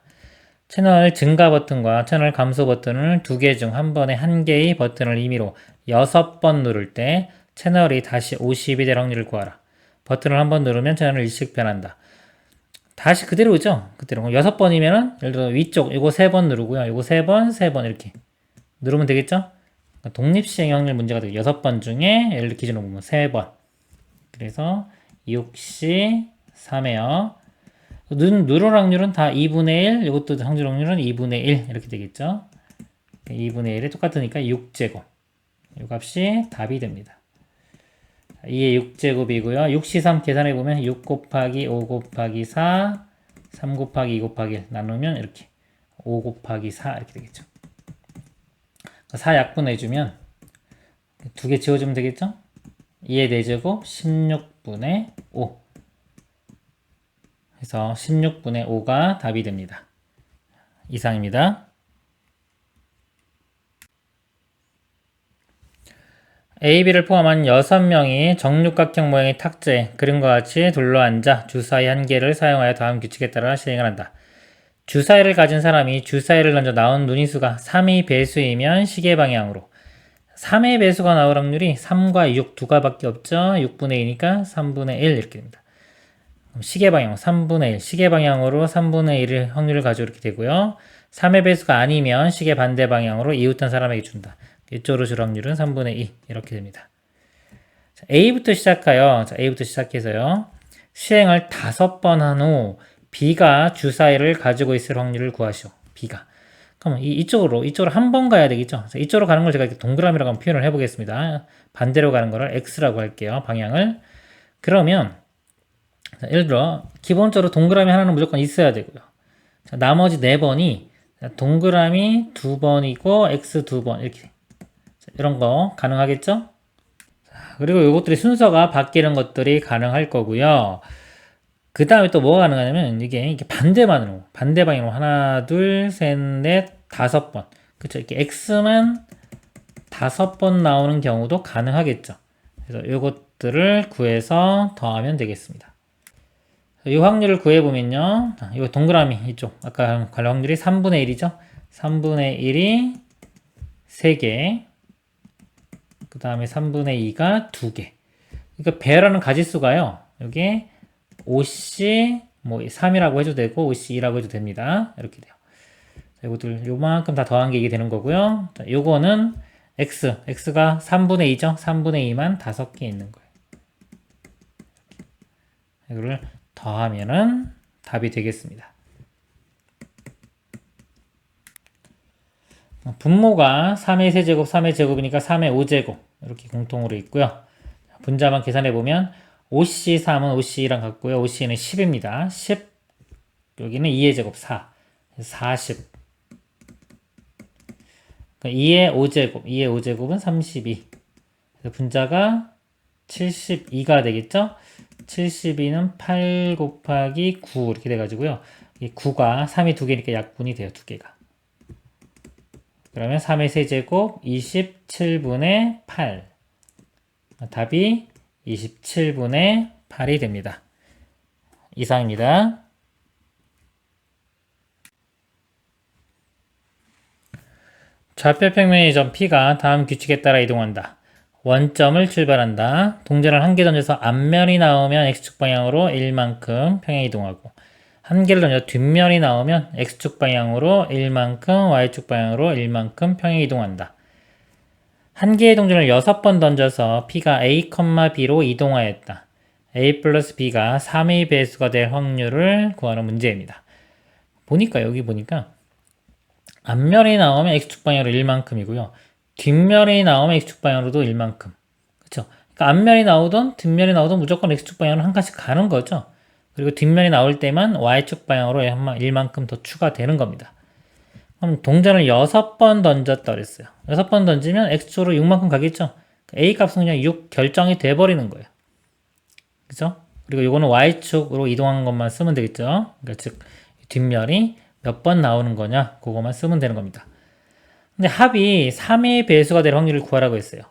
채널 증가 버튼과 채널 감소 버튼을 두 개 중 한 번에 한 개의 버튼을 임의로 6번 누를 때 채널이 다시 50이 될 확률을 구하라. 버튼을 한 번 누르면 채널을 일씩 변한다. 다시 그대로죠. 그대로 6번이면은 예를 들어 위쪽 이거 3번 누르고요. 이거 3번, 3번 이렇게 누르면 되겠죠? 독립시행 확률 문제가 되고 6번 중에 예를 기준으로 보면 3번. 그래서 6시 3회요. 누를 확률은 다 2분의 1, 이것도 확률은 2분의 1 이렇게 되겠죠. 2분의 1이 똑같으니까 6제곱. 이 값이 답이 됩니다. 2의 6제곱이고요. 6시 3 계산해보면 6 곱하기 5 곱하기 4, 3 곱하기 2 곱하기 1 나누면 이렇게 5 곱하기 4 이렇게 되겠죠. 4 약분해주면 두 개 지워주면 되겠죠? 2의 4제곱 16분의 5 그래서 16분의 5가 답이 됩니다. 이상입니다. A, B를 포함한 6명이 정육각형 모양의 탁자에 그림과 같이 둘러앉아 주사위 한 개를 사용하여 다음 규칙에 따라 시행을 한다. 주사위를 가진 사람이 주사위를 던져 나온 눈인수가 3의 배수이면 시계 방향으로 3의 배수가 나올 확률이 3과 6 두 가밖에 없죠. 6분의 2니까 3분의 1 이렇게 됩니다. 시계 방향 3분의 1 시계 방향으로 3분의 1의 확률을 가지고 이렇게 되고요. 3의 배수가 아니면 시계 반대 방향으로 이웃한 사람에게 준다. 이쪽으로 줄 확률은 3분의 2 이렇게 됩니다. 자, A부터 시작하여 A부터 시작해서요. 시행을 5번 한 후 B가 주사위를 가지고 있을 확률을 구하시오. B가. 그럼 이쪽으로 한 번 가야 되겠죠. 이쪽으로 가는 걸 제가 이렇게 동그라미라고 한번 표현을 해보겠습니다. 반대로 가는 거를 X라고 할게요. 방향을. 그러면 자, 예를 들어 기본적으로 동그라미 하나는 무조건 있어야 되고요. 자, 나머지 4번이 동그라미 2번이고 X 2번 이렇게 자, 이런 거 가능하겠죠? 자, 그리고 이것들이 순서가 바뀌는 것들이 가능할 거고요. 그 다음에 또 뭐가 가능하냐면 이게 반대 방향으로 하나, 둘, 셋, 넷, 5번. 그쵸? 이렇게 X만 5번 나오는 경우도 가능하겠죠. 그래서 이것들을 구해서 더하면 되겠습니다. 이 확률을 구해보면요. 이 동그라미 이쪽 아까 관련 확률이 3분의 1이죠. 3분의 1이 3개 그 다음에 3분의 2가 2개. 그러니까 배라는 가지수가요. 여기 5C 뭐 3이라고 해도 되고 5C2라고 해도 됩니다. 이렇게 돼요. 자, 이것들 요만큼 다 더한 게 이게 되는 거고요. 자, 요거는 x가 3분의 2죠. 3분의 2만 5개 있는 거예요. 이거를 더하면은 답이 되겠습니다. 분모가 3의 세제곱, 3의 제곱이니까 3의 5제곱 이렇게 공통으로 있고요. 분자만 계산해 보면 5C3은 5C2랑 같고요. 5C는 10입니다. 10 여기는 2의 제곱 4 40 2의 5제곱 2의 5제곱은 32 그래서 분자가 72가 되겠죠. 72는 8 곱하기 9 이렇게 돼가지고요. 이 9가 3이 2개니까 약분이 돼요. 2개가. 그러면 3의 세제곱 27분의 8 답이 27분의 8이 됩니다. 이상입니다. 좌표평면의 점 P가 다음 규칙에 따라 이동한다. 원점을 출발한다. 동전을 한 개 던져서 앞면이 나오면 X축 방향으로 1만큼 평행 이동하고 한 개를 던져 뒷면이 나오면 X축 방향으로 1만큼 Y축 방향으로 1만큼 평행 이동한다. 한 개의 동전을 6번 던져서 P가 A, B로 이동하였다. A 플러스 B가 3의 배수가 될 확률을 구하는 문제입니다. 여기 보니까 앞면이 나오면 X축 방향으로 1만큼이고요. 뒷면이 나오면 X축 방향으로도 1만큼. 그쵸? 그러니까 앞면이 나오든 뒷면이 나오든 무조건 X축 방향으로 한 칸씩 가는 거죠. 그리고 뒷면이 나올 때만 Y축 방향으로 1만큼 더 추가되는 겁니다. 그럼 동전을 6번 던졌다 그랬어요. 6번 던지면 X축으로 6만큼 가겠죠? A 값은 그냥 6 결정이 돼버리는 거예요. 그죠? 그리고 이거는 Y축으로 이동한 것만 쓰면 되겠죠? 그러니까 즉, 뒷면이 몇 번 나오는 거냐? 그거만 쓰면 되는 겁니다. 근데 합이 3의 배수가 될 확률을 구하라고 했어요.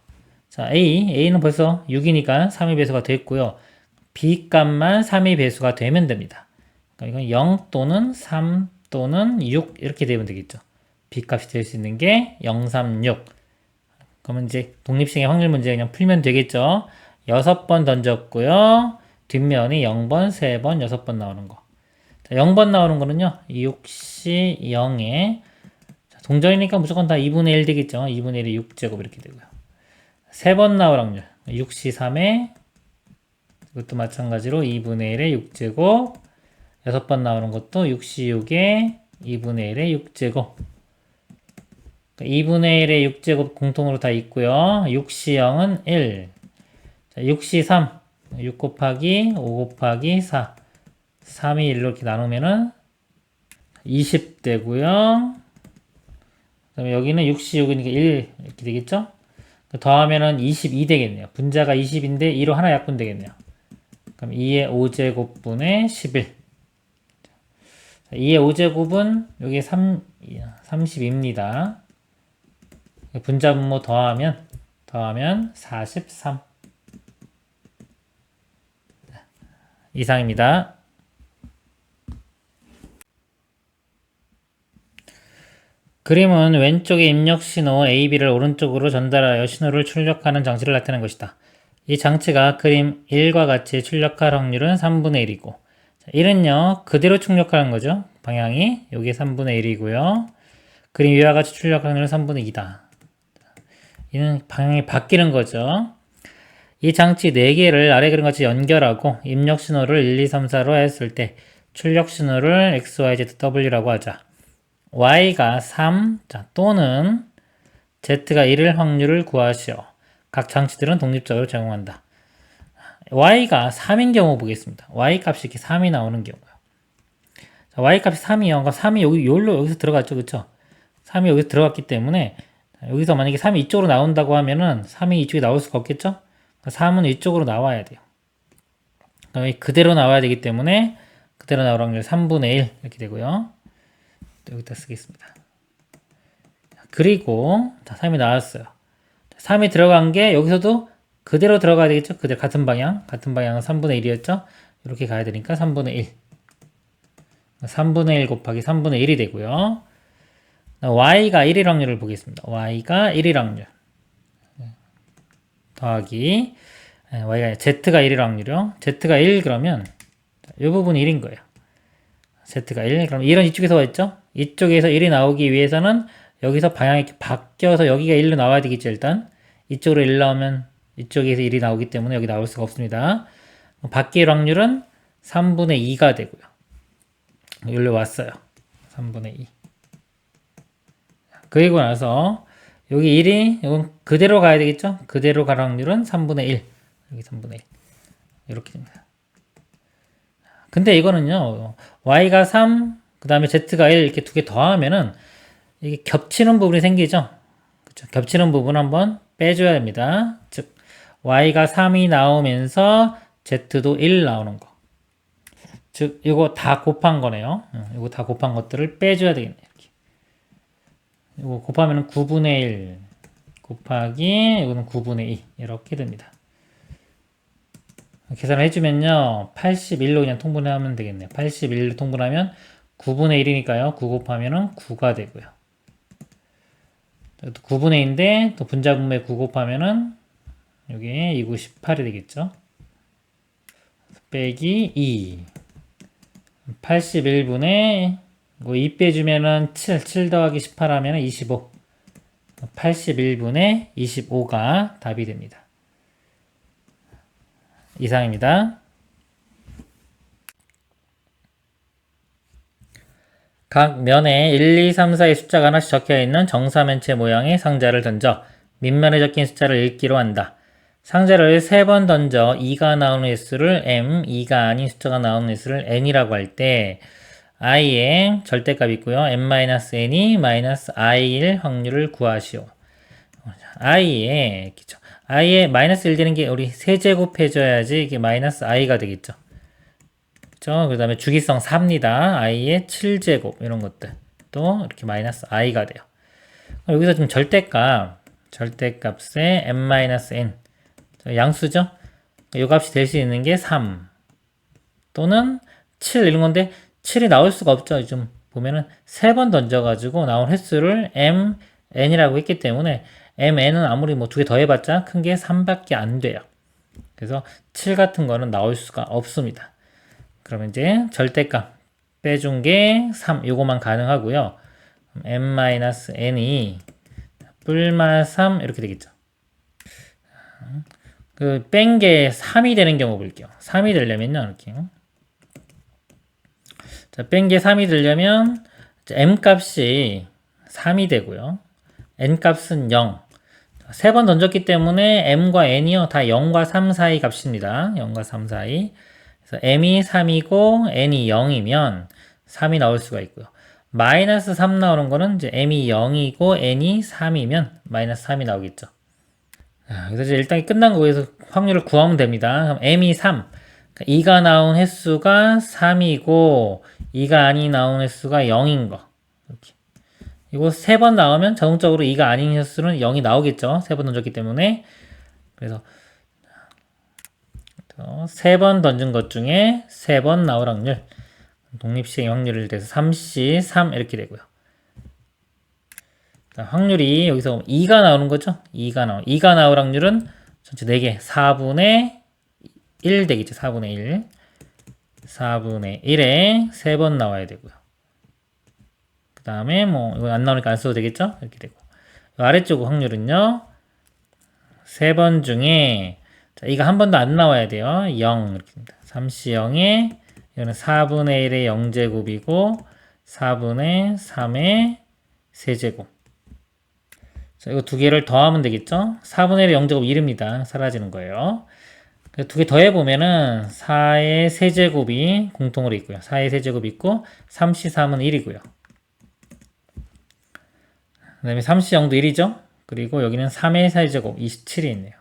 자, A는 벌써 6이니까 3의 배수가 됐고요. B 값만 3의 배수가 되면 됩니다. 그러니까 이건 0 또는 3 또는 6 이렇게 되면 되겠죠. B 값이 될 수 있는 게 0, 3, 6. 그러면 이제 독립식의 확률 문제 그냥 풀면 되겠죠. 6번 던졌고요. 뒷면이 0번, 3번, 6번 나오는 거. 자, 0번 나오는 거는요. 6시 0에 동전이니까 무조건 다 2분의 1 되겠죠. 2분의 1이 6제곱 이렇게 되고요. 3번 나올 확률 6시 3에 이것도 마찬가지로 2분의 1의 6제곱 6번 나오는 것도 6시 6에 2분의 1의 6제곱 2분의 1의 6제곱 공통으로 다 있고요. 6시 0은 1 자, 6시 3 6 곱하기 5 곱하기 4 3이 1로 이렇게 나누면은 20 되고요. 그다음에 여기는 6시 6이니까 1 이렇게 되겠죠? 더하면은 22 되겠네요. 분자가 20인데 2로 하나 약분 되겠네요. 그럼 2의 5제곱분의 11. 2의 5제곱은 여기 30입니다. 분자 분모 더하면 43. 이상입니다. 그림은 왼쪽의 입력 신호 AB를 오른쪽으로 전달하여 신호를 출력하는 장치를 나타낸 것이다. 이 장치가 그림 1과 같이 출력할 확률은 3분의 1이고 1은요 그대로 출력하는 거죠. 방향이 여기 3분의 1이고요. 그림 위와 같이 출력 확률은 3분의 2다. 이는 방향이 바뀌는 거죠. 이 장치 4개를 아래 그림같이 연결하고 입력 신호를 1, 2, 3, 4로 했을 때 출력 신호를 X, Y, Z, W라고 하자. Y가 3 또는 Z가 1일 확률을 구하시오. 각 장치들은 독립적으로 제공한다. Y가 3인 경우 보겠습니다. Y 값이 이렇게 3이 나오는 경우요. 자, Y 값이 3이요. 그러니까 3이 여기서 들어갔죠. 그쵸? 3이 여기서 들어갔기 때문에 여기서 만약에 3이 이쪽으로 나온다고 하면은 3이 이쪽에 나올 수가 없겠죠? 3은 이쪽으로 나와야 돼요. 그대로 나와야 되기 때문에 그대로 나올 확률 3분의 1 이렇게 되고요. 여기다 쓰겠습니다. 그리고 3이 나왔어요. 3이 들어간 게 여기서도 그대로 들어가야 되겠죠? 그대로 같은 방향은 3분의 1이었죠? 이렇게 가야 되니까 3분의 1. 3분의 1 곱하기 3분의 1이 되고요. Y가 1일 확률을 보겠습니다. Y가 1일 확률. 더하기 y가 z가 1일 확률이요. z가 1 그러면 이 부분이 1인 거예요. z가 1 그럼 1은 이쪽에서 왔죠? 이쪽에서 1이 나오기 위해서는 여기서 방향이 이렇게 바뀌어서 여기가 1로 나와야 되겠죠. 일단 이쪽으로 1 나오면 이쪽에서 1이 나오기 때문에 여기 나올 수가 없습니다. 바뀔 확률은 3분의 2가 되고요. 여기로 왔어요. 3분의 2. 그리고 나서 여기 1이 이건 그대로 가야 되겠죠? 그대로 갈 확률은 3분의 1. 여기 3분의 1. 이렇게 됩니다. 근데 이거는요. y가 3, 그 다음에 z가 1 이렇게 두 개 더하면은 이게 겹치는 부분이 생기죠? 그쵸? 겹치는 부분 한번 빼줘야 됩니다. 즉 y가 3이 나오면서 z도 1 나오는 거. 즉 이거 다 곱한 거네요. 이거 다 곱한 것들을 빼줘야 되겠네요. 이렇게. 이거 곱하면 9분의 1 곱하기 이거는 9분의 2 이렇게 됩니다. 계산을 해주면요. 81로 그냥 통분하면 되겠네요. 81로 통분하면 9분의 1이니까요. 9 곱하면 9가 되고요. 9분의 2인데 또 분자분모에 9 곱하면은 여기 2, 9, 18이 되겠죠. 빼기 2 81분의 2 빼주면은 7 더하기 18 하면 25 81분의 25가 답이 됩니다. 이상입니다. 각 면에 1, 2, 3, 4의 숫자가 하나씩 적혀있는 정사면체 모양의 상자를 던져 밑면에 적힌 숫자를 읽기로 한다. 상자를 3번 던져 2가 나오는 횟수를 m, 2가 아닌 숫자가 나오는 횟수를 n이라고 할 때 i의 절대값이 있고요. n-n이 -i일 확률을 구하시오. i의 마이너스 1 되는 게 우리 세제곱해줘야지 이게 마이너스 i가 되겠죠. 그렇죠? 그 다음에 주기성 4입니다. i의 7제곱 이런 것들 또 이렇게 마이너스 i가 돼요. 여기서 좀 절대값에 m-n 양수죠? 이 값이 될 수 있는 게 3 또는 7 이런 건데 7이 나올 수가 없죠. 좀 보면은 3번 던져가지고 나온 횟수를 m, n이라고 했기 때문에 mn은 아무리 뭐 2개 더해봤자 큰 게 3밖에 안 돼요. 그래서 7 같은 거는 나올 수가 없습니다. 그러면 이제 절대값 빼준 게 3, 요거만 가능하고요. m-n이 뿔마 3 이렇게 되겠죠. 그 뺀 게 3이 되는 경우 볼게요. 3이 되려면요. 이렇게. 자, 뺀 게 3이 되려면 m 값이 3이 되고요. n 값은 0. 3번 던졌기 때문에 m과 n이요. 다 0과 3 사이 값입니다. 0과 3 사이. 그래서 m이 3이고 n이 0이면 3이 나올 수가 있고요. 마이너스 3 나오는 거는 이제 m이 0이고 n이 3이면 마이너스 3이 나오겠죠. 그래서 이제 일단 끝난 거에서 확률을 구하면 됩니다. 그럼 m이 3. 그러니까 2가 나온 횟수가 3이고 2가 아닌 나온 횟수가 0인 거. 이렇게. 이거 3번 나오면 자동적으로 2가 아닌 횟수는 0이 나오겠죠. 3번 던졌기 때문에. 그래서 3번 던진 것 중에 3번 나올 확률. 독립시행 확률을 대해서 3C 3 이렇게 되고요. 확률이 여기서 2가 나오는 거죠. 2가 나올 확률은 전체 4개 4분의 1 되겠죠. 4분의 1 4분의 1에 3번 나와야 되고요. 그 다음에 뭐 이건 안 나오니까 안 써도 되겠죠. 이렇게 되고 아래쪽 확률은요 3번 중에 자, 이거 한 번도 안 나와야 돼요. 0 이렇게 됩니다. 3C0에 이거는 4분의 1의 0제곱이고 4분의 3의 세제곱. 자, 이거 두 개를 더하면 되겠죠? 4분의 1의 0제곱 1입니다. 사라지는 거예요. 두 개 더해보면은 4의 세제곱이 공통으로 있고요. 4의 세제곱이 있고 3C3은 1이고요. 그 다음에 3C0도 1이죠? 그리고 여기는 3의 세제곱 27이 있네요.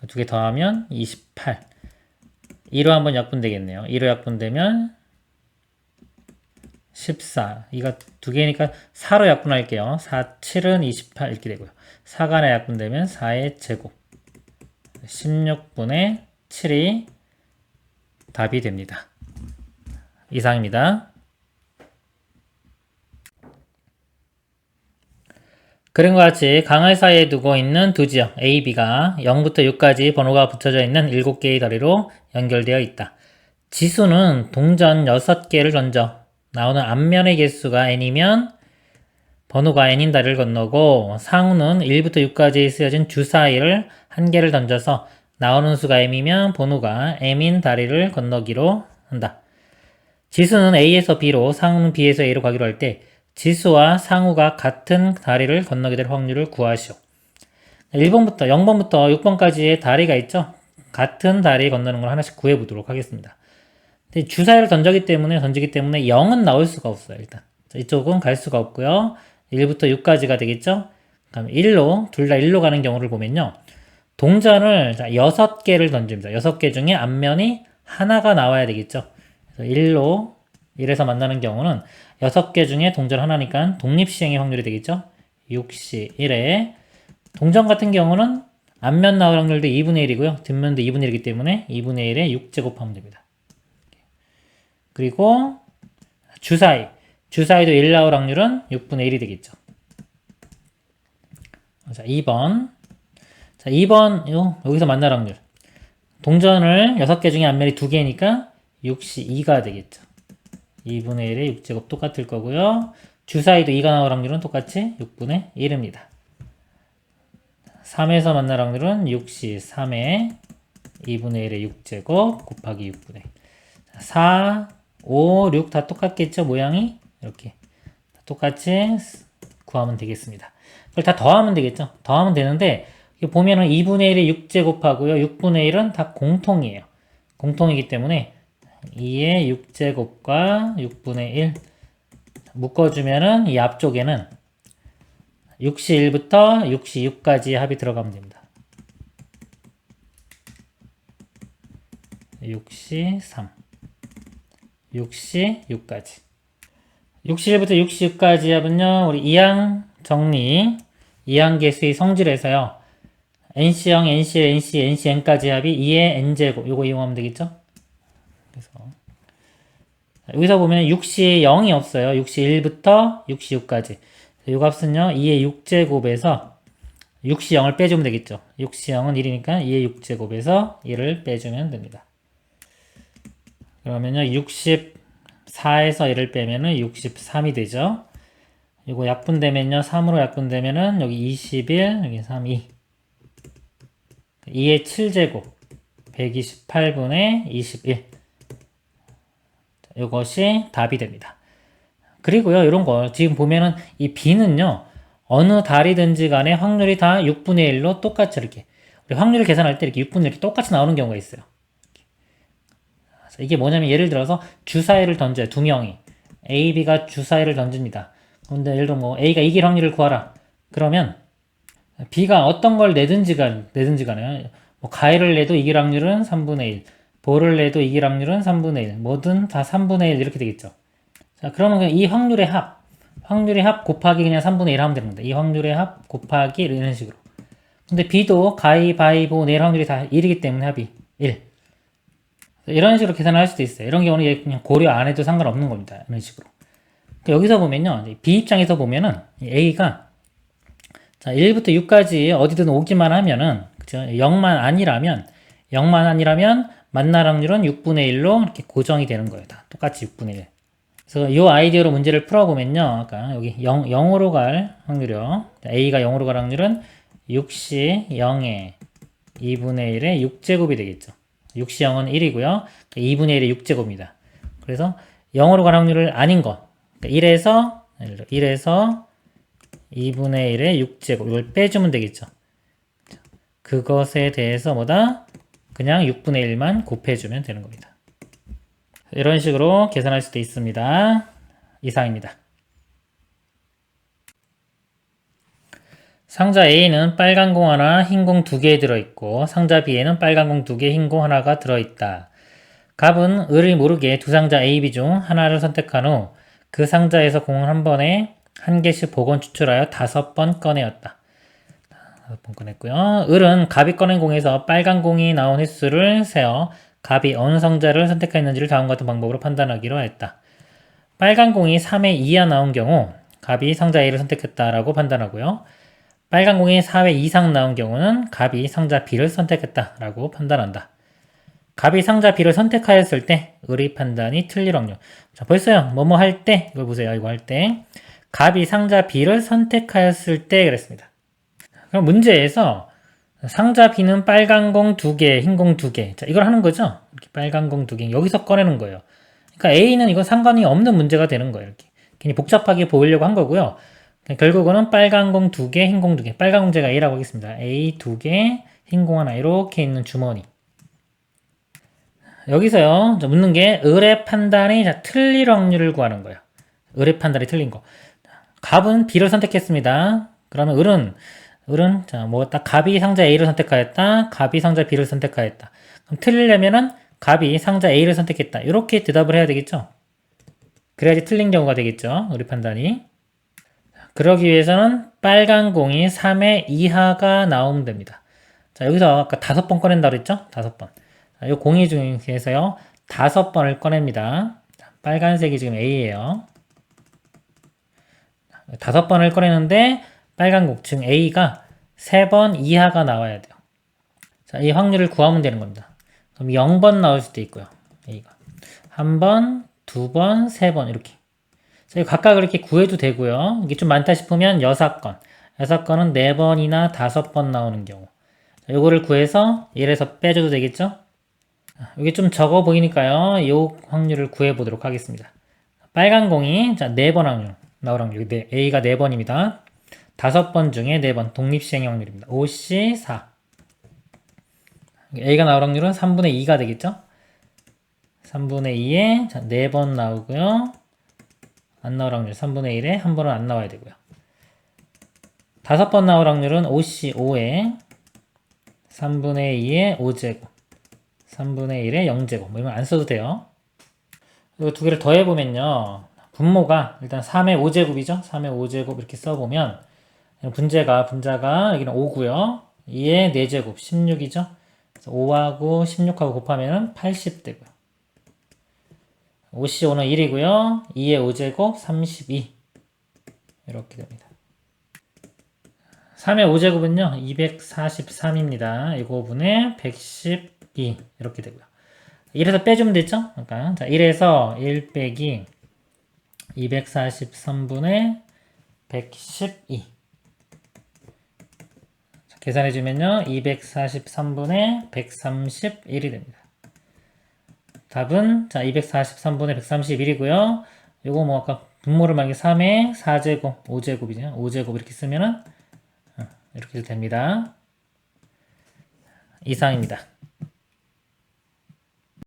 두 개 더하면 28. 2로 한번 약분되겠네요. 2로 약분되면 14. 이거 두 개니까 4로 약분할게요. 4, 7은 28 이렇게 되고요. 4가 하나 약분되면 4의 제곱. 16분의 7이 답이 됩니다. 이상입니다. 그림과 같이 강을 사이에 두고 있는 두 지역 A, B가 0부터 6까지 번호가 붙여져 있는 7개의 다리로 연결되어 있다. 지수는 동전 6개를 던져 나오는 앞면의 개수가 n이면 번호가 n인 다리를 건너고 상우는 1부터 6까지 쓰여진 주사위를 1개를 던져서 나오는 수가 m이면 번호가 m인 다리를 건너기로 한다. 지수는 A에서 B로 상우는 B에서 A로 가기로 할 때 지수와 상우가 같은 다리를 건너게 될 확률을 구하시오. 1번부터 0번부터 6번까지의 다리가 있죠. 같은 다리 건너는 걸 하나씩 구해보도록 하겠습니다. 주사위를 던지기 때문에 0은 나올 수가 없어요. 일단 이쪽은 갈 수가 없고요. 1부터 6까지가 되겠죠. 그럼 1로 둘 다 1로 가는 경우를 보면요. 동전을 6개를 던집니다. 6개 중에 앞면이 하나가 나와야 되겠죠. 그래서 1에서 만나는 경우는 6개 중에 동전 하나니까 독립시행의 확률이 되겠죠. 6시 1에 동전 같은 경우는 앞면 나올 확률도 2분의 1이고요. 뒷면도 2분의 1이기 때문에 2분의 1에 6제곱하면 됩니다. 그리고 주사위도 1 나올 확률은 6분의 1이 되겠죠. 자, 2번. 자, 2번, 여기서 만날 확률. 동전을 6개 중에 앞면이 2개니까 6시 2가 되겠죠. 2분의 1에 6제곱 똑같을 거고요. 주사위도 2가 나올 확률은 똑같이 6분의 1입니다. 3에서 만날 확률은 6시 3에 2분의 1에 6제곱 곱하기 6분의 1. 4, 5, 6 다 똑같겠죠? 모양이 이렇게 똑같이 구하면 되겠습니다. 그걸 다 더하면 되겠죠? 더하면 되는데 보면은 2분의 1에 6제곱하고요. 6분의 1은 다 공통이에요. 공통이기 때문에 2의 6제곱과 6분의 1 묶어주면은 이 앞쪽에는 6시 1부터 6시 6까지 합이 들어가면 됩니다. 6시 3 6시 6까지 6시 1부터 6시 6까지 합은요. 우리 이항 정리 이항계수의 성질에서요. NC0, NC1, NC, NCn까지 합이 2의 n제곱 요거 이용하면 되겠죠? 그래서 여기서 보면 6시 0이 없어요. 6시 1부터 6시 6까지 이 값은요. 2의 6제곱에서 6시 0을 빼주면 되겠죠. 6시 0은 1이니까 2의 6제곱에서 1을 빼주면 됩니다. 그러면요. 64에서 1을 빼면은 63이 되죠. 이거 약분되면요. 3으로 약분되면은 여기 21, 여기 3, 2. 2의 7제곱 128분의 21 이것이 답이 됩니다. 그리고요 이런 거 지금 보면은 이 B는요 어느 달이든지 간에 확률이 다 6분의 1로 똑같이 이렇게 우리 확률을 계산할 때 이렇게 6분의 1이 똑같이 나오는 경우가 있어요. 이게 뭐냐면 예를 들어서 주사위를 던져요. 두 명이 A, B가 주사위를 던집니다. 근데 예를 들어 뭐 A가 이길 확률을 구하라 그러면 B가 어떤 걸 내든지 간에 뭐 가위를 내도 이길 확률은 3분의 1 볼을 내도 이길 확률은 3분의 1 뭐든 다 3분의 1 이렇게 되겠죠. 자 그러면 그냥 이 확률의 합 곱하기 그냥 3분의 1 하면 됩니다. 이 확률의 합 곱하기 이런 식으로. 근데 B도 가위바위보 낼 확률이 다 1이기 때문에 합이 1 이런 식으로 계산을 할 수도 있어요. 이런 경우는 그냥 고려 안 해도 상관없는 겁니다. 이런 식으로. 여기서 보면요 B 입장에서 보면은 A가 자, 1부터 6까지 어디든 오기만 하면은, 그죠? 0만 아니라면, 만날 확률은 6분의 1로 이렇게 고정이 되는 거예요. 다 똑같이 6분의 1. 그래서 이 아이디어로 문제를 풀어보면요. 아까 여기 0으로 갈 확률이요. A가 0으로 갈 확률은 6시 0에 2분의 1에 6제곱이 되겠죠. 6시 0은 1이고요. 2분의 1에 6제곱입니다. 그래서 0으로 갈 확률을 아닌 거. 1에서 2분의 1에 6제곱 이걸 빼주면 되겠죠. 그것에 대해서 뭐다? 그냥 6분의 1만 곱해주면 되는 겁니다. 이런 식으로 계산할 수도 있습니다. 이상입니다. 상자 A는 빨간 공 하나, 흰 공 2개 들어있고 상자 B에는 빨간 공 2개, 흰 공 하나가 들어있다. 갑은 을을 모르게 두 상자 A, B 중 하나를 선택한 후 그 상자에서 공을 한 번에 한 개씩 복원 추출하여 5번 꺼내었다. 5번 꺼냈고요. 을은 갑이 꺼낸 공에서 빨간 공이 나온 횟수를 세어 갑이 어느 상자를 선택했는지를 다음과 같은 방법으로 판단하기로 했다. 빨간 공이 3의 2가 나온 경우 갑이 상자 A를 선택했다라고 판단하고요. 빨간 공이 4회 이상 나온 경우는 갑이 상자 B를 선택했다라고 판단한다. 갑이 상자 B를 선택하였을 때 의리 판단이 틀릴 확률. 자, 벌써요. 뭐뭐 할 때, 이걸 보세요. 이거 할 때. 갑이 상자 B를 선택하였을 때 그랬습니다. 그럼 문제에서 상자 B는 빨간 공 2개, 흰 공 2개. 자, 이걸 하는 거죠. 이렇게 빨간 공 2개. 여기서 꺼내는 거예요. 그러니까 A는 이건 상관이 없는 문제가 되는 거예요. 이렇게. 괜히 복잡하게 보이려고 한 거고요. 결국은 빨간 공 2개, 흰 공 2개. 빨간 공제가 A라고 하겠습니다. A 2개, 흰 공 하나. 이렇게 있는 주머니. 여기서요, 묻는 게 을의 판단이 틀릴 확률을 구하는 거예요. 을의 판단이 틀린 거. 갑은 B를 선택했습니다. 그러면 을은 딱 갑이 상자 A를 선택하였다. 갑이 상자 B를 선택하였다. 그럼 틀리려면은 갑이 상자 A를 선택했다. 이렇게 대답을 해야 되겠죠? 그래야지 틀린 경우가 되겠죠? 을의 판단이. 그러기 위해서는 빨간 공이 3의 이하가 나오면 됩니다. 자, 여기서 아까 5번 꺼낸다고 그랬죠? 5번. 이 공이 중에서요, 5번을 꺼냅니다. 빨간색이 지금 A예요. 5번을 꺼내는데, 빨간 공, 즉 A가 3번 이하가 나와야 돼요. 자, 이 확률을 구하면 되는 겁니다. 그럼 0번 나올 수도 있고요. A가. 1번, 2번, 3번, 이렇게. 자, 각각 이렇게 구해도 되고요. 이게 좀 많다 싶으면 6건. 6건은 4번이나 5번 나오는 경우. 자, 요거를 구해서 1에서 빼줘도 되겠죠? 이게 좀 적어 보이니까요. 이 확률을 구해보도록 하겠습니다. 빨간 공이 4번 확률 나올 확률. A가 4번입니다. 5번 중에 4번 독립시행 확률입니다. 5C 4. A가 나올 확률은 3분의 2가 되겠죠? 3분의 2에 4번 나오고요. 안 나올 확률 3분의 1에 한 번은 안 나와야 되고요. 5번 나올 확률은 5C 5에 3분의 2에 5제곱 3분의 1에 0제곱 뭐 이런 안 써도 돼요. 이 두 개를 더해보면요. 분모가 일단 3의 5제곱이죠. 3의 5제곱 이렇게 써보면 분자가 여기는 5고요. 2의 4제곱 16이죠. 그래서 5하고 16하고 곱하면 80 되고요. 5C5는 1이고요. 2의 5제곱 32 이렇게 됩니다. 3의 5제곱은요. 243입니다. 이거 분의 112 이렇게 되고요. 1에서 빼주면 되죠? 그러니까 자, 1에서 1 빼기 243분의 112 자, 계산해주면요. 243분의 131이 됩니다. 답은 243분의 131이고요. 요거 뭐 아까 분모를 만약에 3의 4제곱, 5제곱이죠. 5제곱 이렇게 쓰면은 이렇게 됩니다. 이상입니다.